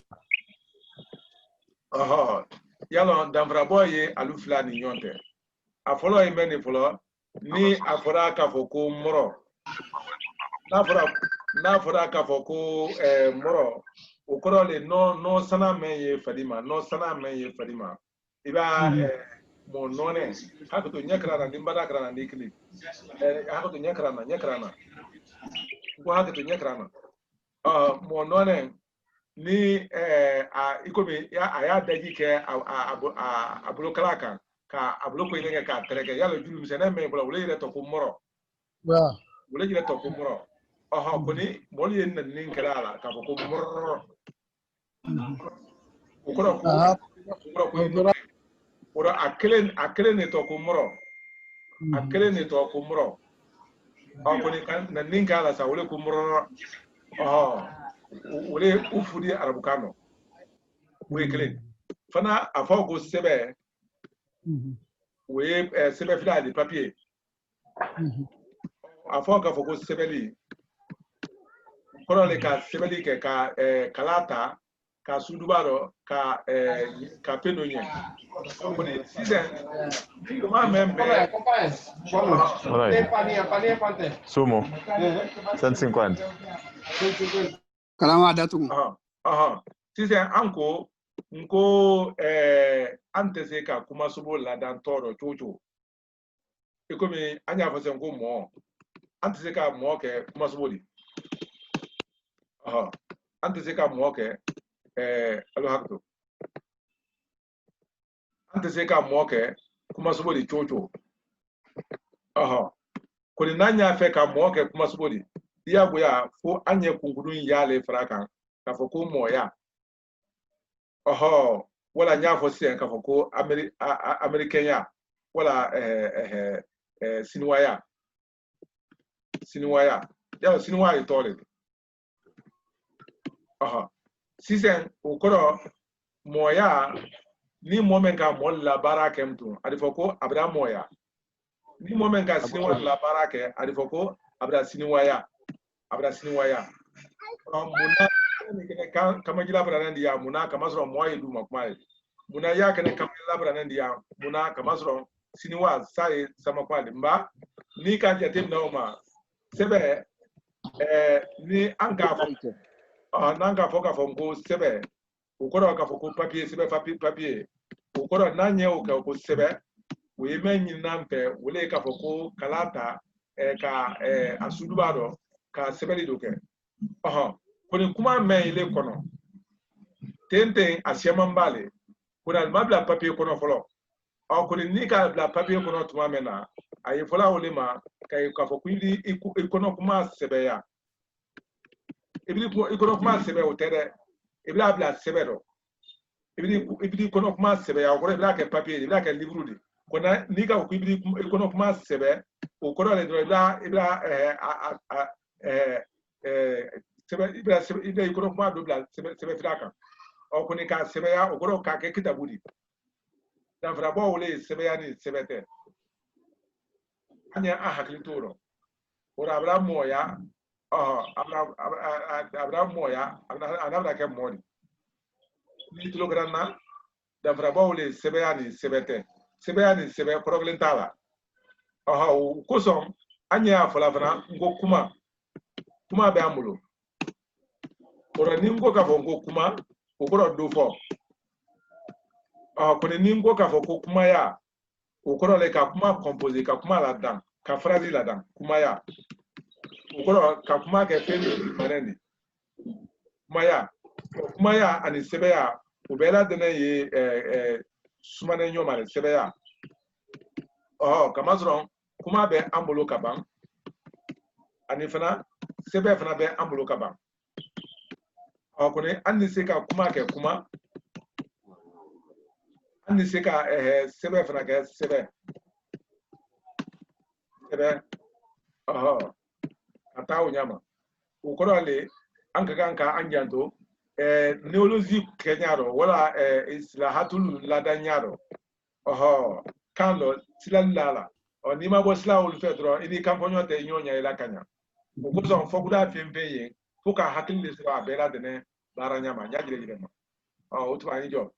Speaker 1: yalo damfra boye alu fulani nyonte afolo imeni folo ni afora ka foko moro na fora ka foko moro o koro le no sana men ye fadima no sana men ye fadima iba mo none hako to nyakra na dimbada kra na nikli hako to nyakra na ko hako to nyakra na mo none ni ikomi ya aya daji ke abulo kalaka ka abulo ko ile ka tereke yalo julum sene me bula wole ile to ko moro wole ile to ko moro ko ni moli en nin kala ka ko moro ko ora akele ne to ko moro akele ne to ko moro ko ni kan nin kala sa wole ko moro wole ufudi arabukano we kele fana afogo sebe we sebe fila de papier afoga fogo sebeli kono le ka sebeli ke ka kalata ka sudubaro ka penonye ko ni season ma membe
Speaker 7: Sumo 150
Speaker 5: Kalama datu.
Speaker 1: season anko nko antese ka kuma subo la dan toro chocho ikomi anya fose nko mo antese ka mo ke kuma subo di antese ka mo ke alo hakto antese ka mo ke kuma subo di chocho ko ni nanya fe ka mo ke kuma subo di dia goya fo anye kungudun yale fraka ka fo ko mo ya wala nyafo sien ka foko American ya wala Sinwaya ya Sinwaya tole sisen ukoro moya ni moment ka mo la baraka mtu adifoko abra moya ni moment ka Sinwaya la baraka adifoko abra Sinwaya muna kama jila brandi ya muna kama soro moye du makmai muna ya kene kama jila brandi ya muna kama soro siniwa sai sama kwali mba ni ka jate na ma sebe ni anga nanga foka fongo sebe ukoro ka foko papier sebe papier ukoro nanye ko sebe we menyi nampe wole ka foko kalata ka asudubaro ka sebe lidoke koni kuma men ile kono tente asiama mbale kuna mabla papier kono folo koni nika bla papier kono tuma mena ayi fola olema kay ka fo kwindi ikono kuma sebeya ibili ikono kuma sebe otere ibila bla sebero ibili ikono kuma sebeya ko ibila ke papier ibila ke livre di kona nika ko ibili ikono kuma sebe o kono le ibila sebe ikono kuma dobla sebe fraka o koni ka sebe ya o goro ka ke kitabudi dan fra bo wole sebe ya ni sebete anya haklitoro ora abra moya abra moya anabra ke moni ni kilograma dan fra bo wole sebe ya ni sebe problentala o kosom anya fola fana ngo kuma be amulo ora ningo ka fongo kuma okoro do fo ko ningo ka fo kuma ya okoro le ka kuma composer ka kuma la dan ka phrase la dan kuma ya okoro ka kuma ke peni maneni kuma ya ani sebe ya obela de na ye sumane nyoma le sebe ya kama zron kuma be amulo ka ban ani fana sebe fana be amulo ka ban kone anni seka kuma ke kuma anni seka sebe fana ke sebe ata unyama ukoro le anka anjanto neology kenyaro wala islahatul ladanyaro kando silalala onima bo sila ul fedro ini kamponyo te nyonya ila kanya ukozo fokuda pempeye fuka hakili sira bela dene baranyama nyagire ma otu ani job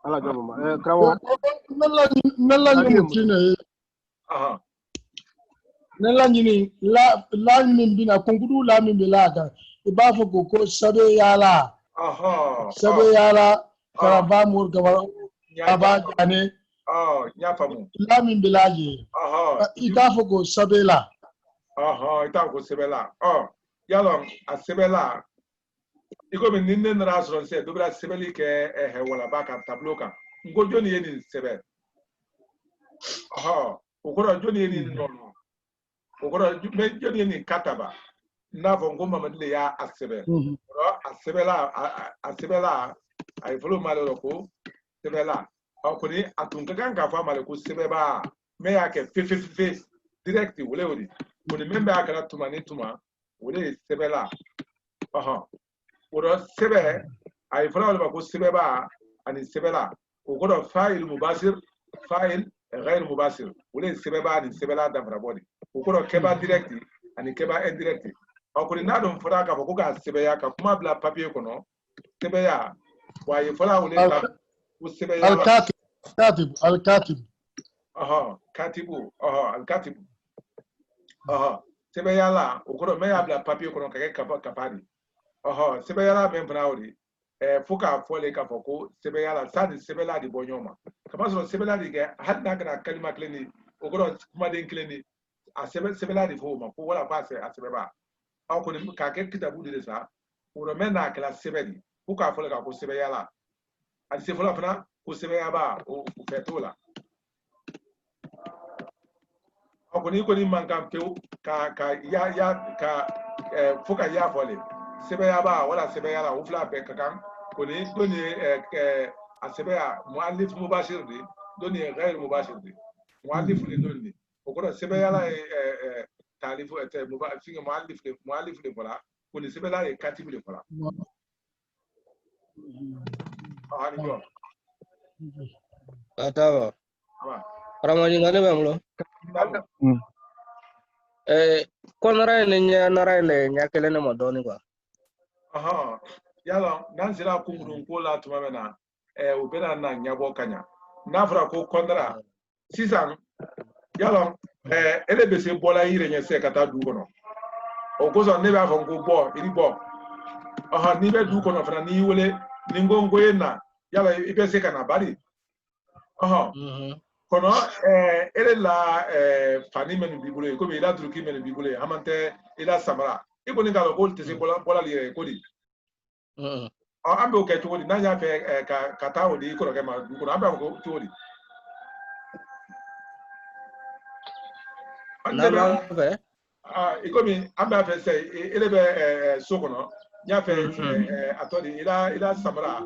Speaker 2: ala job ma krawo
Speaker 6: nella ni mutine nella ni la ni bina kongudu la mi bilaga ibafo ko sabe yala
Speaker 1: aha
Speaker 6: sebe yala karaba mur gaba aba jane
Speaker 1: nya famu
Speaker 6: lamin bilaji ita foko sebe la
Speaker 1: ita ko sebe la yalo a sebe la iko min ninne na rasron se dobra sebe li ke wala baka tableau ka ngo joni yeni sebe ukoro joni yeni nono ukoro joni yeni kataba navo ngoma madle ya asebe asebe la ay folo malo ko sebe la akoni atunka kan ka fa malo ko sebe ba me ya ke fe direct wole wodi koni membe akara tuma ni tuma wole sebe la uro sebe ay folo ba ko sebe ba ani sebe la ukoro fa'il mubashir fa'il غير مباشر wole sebe ba ni sebe la da brabodi ukoro keba direct ani keba indirect akuri na dum fura ka ko ga sebe ya ka kuma bla papier kono sebe ya wa ye fura wole la ku sebe ya
Speaker 6: al-katib
Speaker 1: katibu al-katibu sebe ya la ukoro me ya bla papier kono ka kapadi sebe ya la ben fura wole fuka fole ka foko sebe ya la sadi sebe la di bonyoma kama so sebe la di ke hadna kana kalima kleni ukoro kuma den kleni a sebe la di fo ma ko wala pa se a sebe ba ko ni ka ke kitabu de sa uro mena kala sebedi buka fole ka ko sebe yala ali se fola fana ko sebe ya ba o fetola ko ni manka ke ka ya fuka ya fole sebe ya ba wala sebe yala o fla be kan ko ni doni a sebe ya muallif mubashir di doni ghair mubashir di muallif ni doni ko sebe yala talifu finge muallif le vola kuni sebe la katibu le vola ni jo
Speaker 8: atawa ramani ngane bamlo konara ne nya nara le nya kele ne modoni kwa
Speaker 1: yala nan sira kumurun ko la tuma mena o bena na nyabo kanya na fara ko konara sisan yala ele be se bola yire nya se kata du kono o ko so ne ba fon ko bo iri bo ni be du kono fana ni wole ni ngongo yena yala ibe se kana bari kono ele la fani men bibule ko be la druki men bibule amante ila samara iko ni galo ko te se bola lire ko di ambe o ke chodi na nya fe ka ta o di ko ke ma du kono ambe ko chodi ikomi amba fe se elebe sokono nya fe atodi ila samara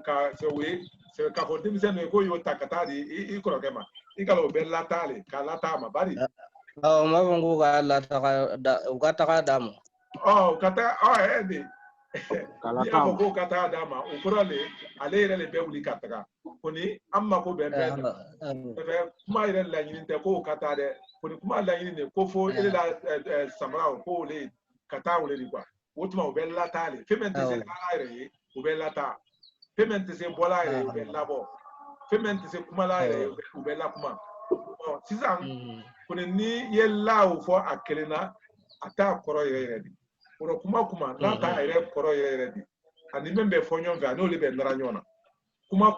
Speaker 1: ka se we se ka ko dimse no ko yo takata di ikoro kema ikalo be latale ka lata ma bari
Speaker 8: ma bongo ga lata ga taka damo
Speaker 1: kata edi ya ko kata dama ukoro le ale le be wuli kataka koni amma ko be be kuma ire la yin te ko kata de koni kuma la yin ne ko fo ile la samara ko le kata wole di kwa wotuma o be lata le femente se la ire o be lata femente se bola ire o be labo femente se kuma la ire o be la kuma sisan koni ni ye la o fo akelena ata koro ire di oro kuma na ta ire koro ire di ani membe fonyo ga no le be ndara nyona kuma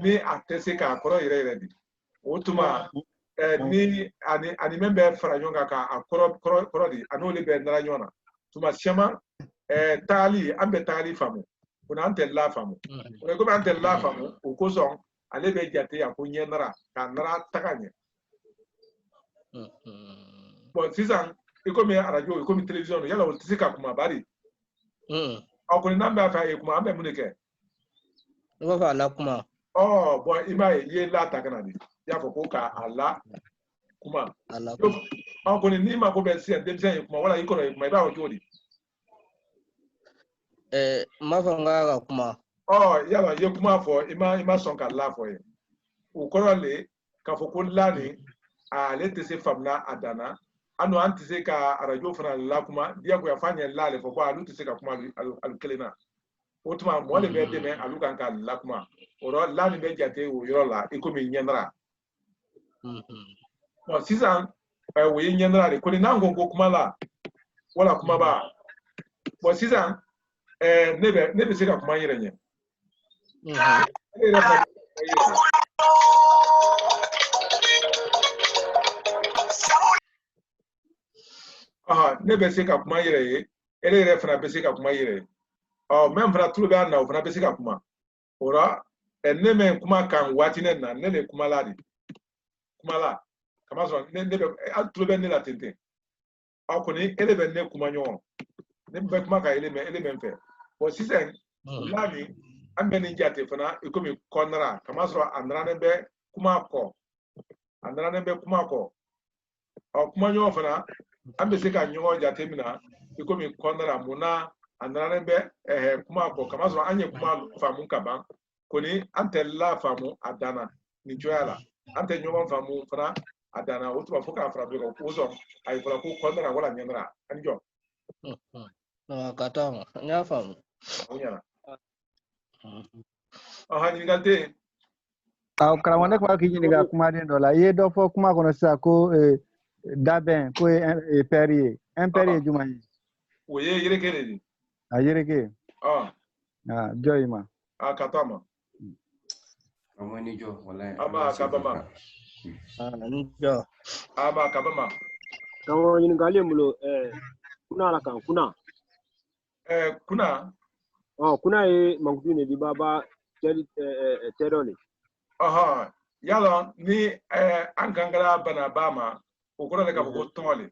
Speaker 1: ni atese ka koro ire di otuma ni ani membe franyo ga ka koro di ano le be ndara nyona tuma shema tali ambe tali famu kuna ante la famu ore ko ante la famu o ko son ale be jate ya ko nyenara ka ndara takanye bon sisan ikomi radio ikomi television yala o tisika kuma bari akoni namba fa e kuma ambe munike
Speaker 8: ngo fa la kuma
Speaker 1: bon imaye ye la takana di ya fo ko ka ala kuma
Speaker 8: ala
Speaker 1: akoni ni ma ko be si en demsen kuma wala ikoro kuma ba o jodi
Speaker 8: ma fa nga kuma
Speaker 1: yala ye kuma fo ima son ka la fo e o koro le ka fo ko la ni a le tese famna adana ano antise ka radio fana la kuma dia ko afanya la le fo ko alu tise ka kuma alu kelena otuma mo le be de me alu kan ka la kuma oro la ni be jate o yoro la ikomi nyenra bon sisan we nyenra de ko ni nango ko kuma la wala kuma ba bon sisan ne be se ka kuma yɛrɛ ɲɛ ne be se ka kuma yɛrɛ ye ele yɛrɛ fana be se ka kuma yɛrɛ ye même fana tulo bɛ na o fana be se ka kuma ora ne me kuma kan waati ne na ne le kuma la di kuma la kama sɔrɔ ne be tulo bɛ ne la tente kɔni ele bɛ ne kuma ɲɔgɔn ne bɛ kuma ka ele mɛ fɛ bon sisan lani an bɛ nin jate fana i komi kɔnɔra kama sɔrɔ a nana ne bɛ kuma kɔ kuma ɲɔgɔn fana an bɛ se ka ɲɔgɔn jate mina i komi kɔnɔra mun na a nana ne bɛ kuma kɔ kama sɔrɔ an ye kuma faamu ka ban kɔni an tɛ la faamu a danna nin cogoya la an tɛ ɲɔgɔn faamu fana a danna o tuma fo k'a fara ɲɔgɔn kan o sɔn a ye fɔra ko kɔnɔra wala ɲɛnara ani jɔ
Speaker 8: ka taa n y'a faamu
Speaker 1: o ɲɛna ɲininkali tɛ yen
Speaker 9: karamɔgɔ ne kuma k'i ɲininka kumaden dɔ la i ye dɔ fɔ kuma kɔnɔ sisan ko dabɛn ko ye pɛri ye impɛri ye jumɛn ye
Speaker 1: o ye yereke de ye
Speaker 9: a yereke jɔ i ma
Speaker 1: ka to a ma
Speaker 10: ni jɔ walahi
Speaker 1: ama ka ba ma
Speaker 8: jɔ
Speaker 1: ama ka ba ma
Speaker 2: karamɔgɔ ɲininkali ye n bolo kuna la kan kuna kuna ye mankutu ne di baba tɛdɔ le
Speaker 1: yala ni an kan kɛra banaba ma o kɔrɔ de ka fɔ ko tɔgɔ le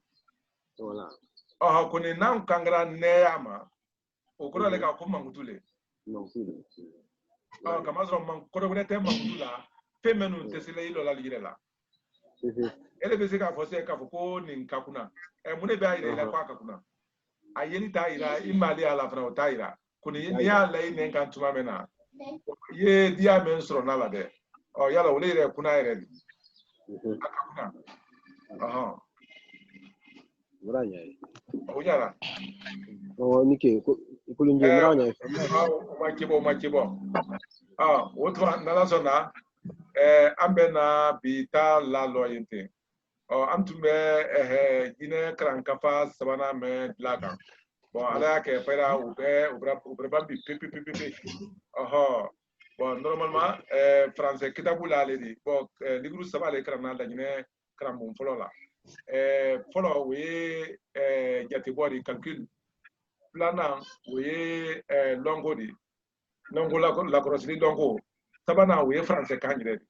Speaker 1: kɔni n'an kan kɛra nɛya ma o kɔrɔ de ka ko mankutu le kama sɔrɔ kɔrɔ wɛrɛ tɛ mankutu la fɛn minnu tɛ se i lɔla yɛrɛ la ele bɛ se k'a fɔ se k'a fɔ ko nin ka kunna mun de b'a yira i la k'a ka kunna a yeli t'a yira i m'ale a la fana o t'a yira kɔni n'i y'a la i nɛn kan tuma min na i ye diya min sɔrɔ n'a la dɛ yala olu yɛrɛ kunna yɛrɛ de a ka kunna o ɲara
Speaker 2: ni ke kulunje mura ɲɛ
Speaker 1: o ma cibɔ o tuma n'ala sɔnna an bɛ na bi taa lalɔ yen ten an tun bɛ jinɛ karankafa sabanan mɛn dilan kan bon ala y'a kɛ fɛra u bɛ ban bi pepepepe bon normalement français kitabu la ale de bon livre saba ale karanna laɲinɛ karamɔgɔ fɔlɔ la fɔlɔ o ye jatebɔ de calcul filanan o ye lɔngo de lɔngo lakɔlɔsili lɔngo sabanan o ye français kan yɛrɛ de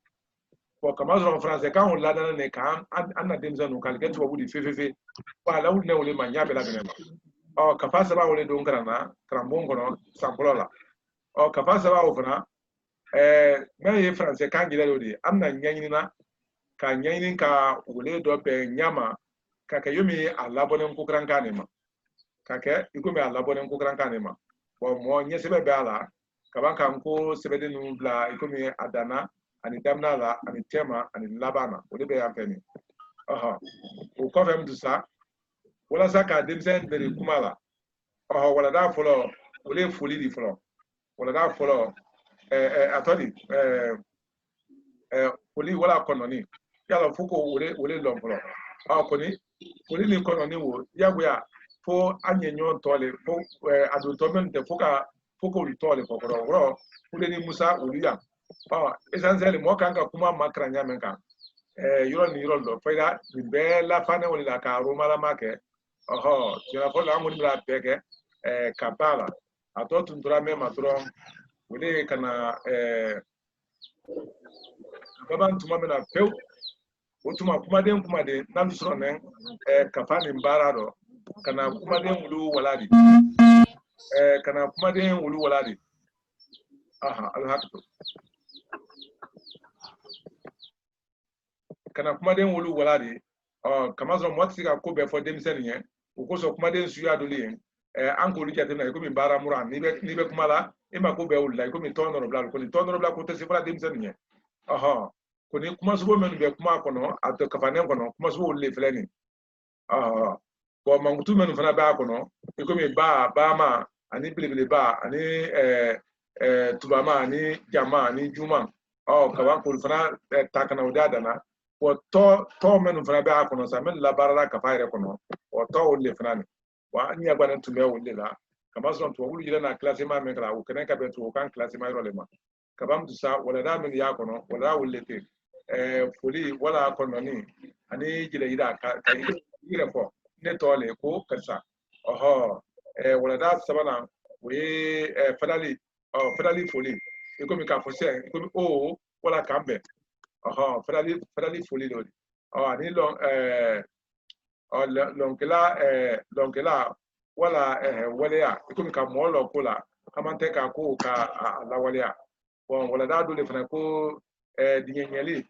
Speaker 1: bon kama sɔrɔ français kan o ladalen de kan an na denmisɛnninw k'ale kɛ tubabu de fefefe bon ala wuli ne wele ma n y'a bɛɛ labɛnnen ma kafa saba wele don karanna karamɔgɔ kɔnɔ san fɔlɔ la kafa saba o fana n'a ye français kan yɛrɛ de an na ɲɛɲinina ka ɲɛɲini ka wele dɔ bɛn ɲama ka kɛ yomi a labɔnen ko karankan de ma ka kɛ i komi a labɔnen ko karankan de ma bon mɔgɔ ɲɛsɛbɛ bɛ a la ka ban kan ko sɛbɛnni ninnu bila i komi a danna ani daminɛ la ani tema ani laban na o de bɛ yan fɛ nin o kɔfɛ min sa walasa ka denmisɛn deli kuma la walada fɔlɔ o de ye foli di fɔlɔ walada fɔlɔ a tɔ di foli wala kɔnɔni yala fo ko o de lɔn fɔlɔ kɔni foli ni kɔnɔni wo diyagoya fo an ye ɲɔgɔn tɔ le fo a don tɔ min tɛ fo k'olu tɔ le kɔkɔrɔ wɔrɔ fule ni musa olu yan essentiel mɔgɔ kan ka kuma ma karan ɲa min kan yɔrɔ ni yɔrɔ dɔ fayida nin bɛɛ lafanɛ o la ka romalama kɛ tiɲɛna la an kɔni bɛna bɛɛ kɛ ka ba la a tɔ tun tora mɛn ma dɔrɔn o de ye ka na baban tuma min na pewu o tuma kumaden n'an sɔrɔ nɛ kafa nin baara dɔ ka na kumaden wulu wala de ka na kumaden wulu wala de alhamdulilah kana kumaden wulu wala de kama sɔrɔ mɔgɔ tɛ se ka ko bɛɛ fɔ denmisɛnnin ye o kosɔn kumaden suguya dɔ ye an k'olu jateminɛ i komi baara mura n'i bɛ kuma la e ma ko bɛɛ wuli la i komi tɔn nɔrɔ bila ko nin tɔn nɔrɔ bila ko tɛ se fɔlɔ denmisɛnnin ye ko ni kumasogo minnu bɛ kuma kɔnɔ a tɛ kafanen kɔnɔ kumasogo olu de filɛ nin bon mankutu minnu fana b'a kɔnɔ i komi baama ani belebeleba ani tubama ani jama ani juma kaban k'olu fana ta kana o da danna tɔ minnu fana b'a kɔnɔ sa minnu labaarala kafa yɛrɛ kɔnɔ tɔ olu de fana nin wa n ɲɛ gwanen tun bɛ olu de la kama son to wulu yira na classement men kala o kenen ka be to kan classement yoro le ma kabam du sa wala da men ya kono wala wullete foli wala kono ni ani jira yira ka yira ko ne to le ko karsa oho wala da sabana we fedali foli e ko mi ka fo se e ko mi o wala kambe oho fedali foli do ani long lonkela wala walea ikomi ka molo kula kama nteka ko ka la walea bon wala da do le fana ko dinyenyeli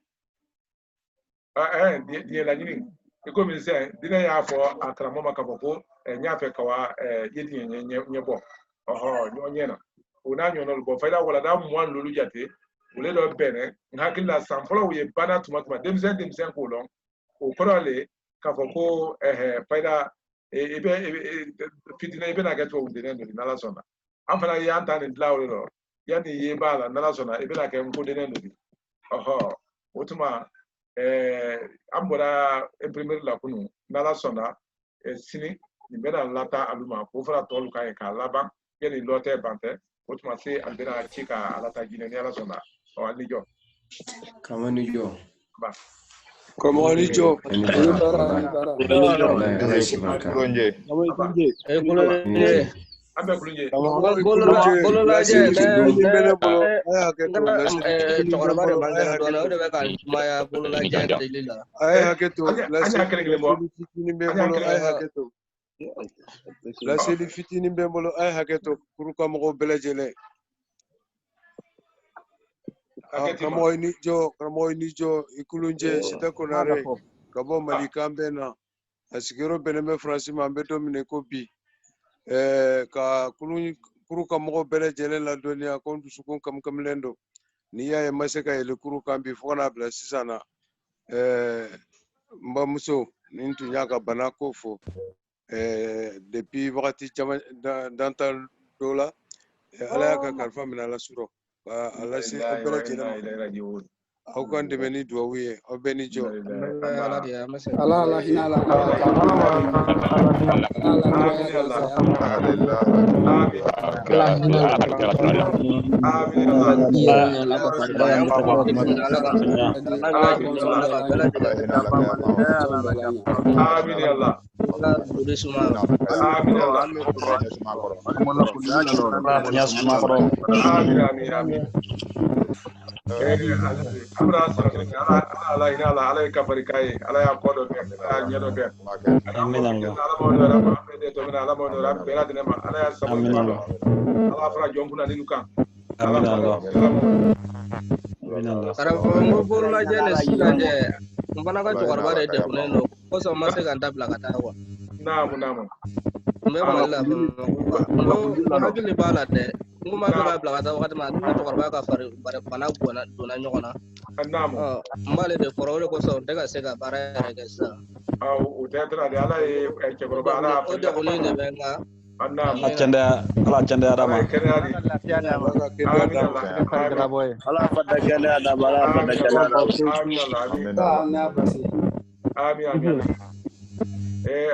Speaker 1: dinye la nyini ikomi se dinye ya fo akramo maka boko nya fe kawa yedi nyebo oho nyonyena ona nyono lo bo faida wala da mo an lolu jate wole lo bene ngakila samfolo we bana tumatuma demsen ko long o korale ka fo ko faida fitina ibe na gato ndene no na la sona amfana ya anta ni dlawo lo ya ni ye bala na la sona ibe na ke mko dene no oho otuma ambora imprimer la kunu na la sona sini ni bena lata aluma ko fara tolu kan ka laba ya ni lote bante otuma se andena chika alata gine ni la sona o ani jo
Speaker 10: kama ni jo
Speaker 1: ba
Speaker 5: Como ni jo.
Speaker 11: Kamoy ni jo ikulunje sita konare kabo malikambe na asigero beneme francis mambe domine kopi ka kuru kamo bele jele la dunia ko dusukun kamlendo ni ya maseka ile kuru kambi fona bla sisana mba muso nintu nyaka bana kofo depuis wakati chama dantal dola ala ka karfa mina la suro ala si bele jele au kan de beni duawiye o beni jo
Speaker 5: ala hinala
Speaker 1: amra ala kafarikai ala ya kodo nyedo be amin ala mo do rama be to ala mo do rama be la dina ala ya sabo ala fara jonkuna dinuka amin Allah
Speaker 8: Karamo bola jene silande mbana ka chokor bare de kuneno ko so mase kan tabla kata wa
Speaker 1: naam
Speaker 8: mbe wala no hakili bala de nguma ka bla kata wakati ma chokor ba ka fare bare bana gona dona nyona
Speaker 1: naam
Speaker 8: mbale de forole ko so daga sega bare ga sa
Speaker 1: au utetra de ala e chokor ba ala
Speaker 8: o de kunene benga
Speaker 1: ala
Speaker 7: chande adama
Speaker 4: ala fada kene adama ala fada kene
Speaker 1: amin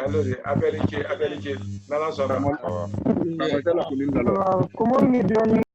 Speaker 1: allora abelice nala sona
Speaker 6: come ni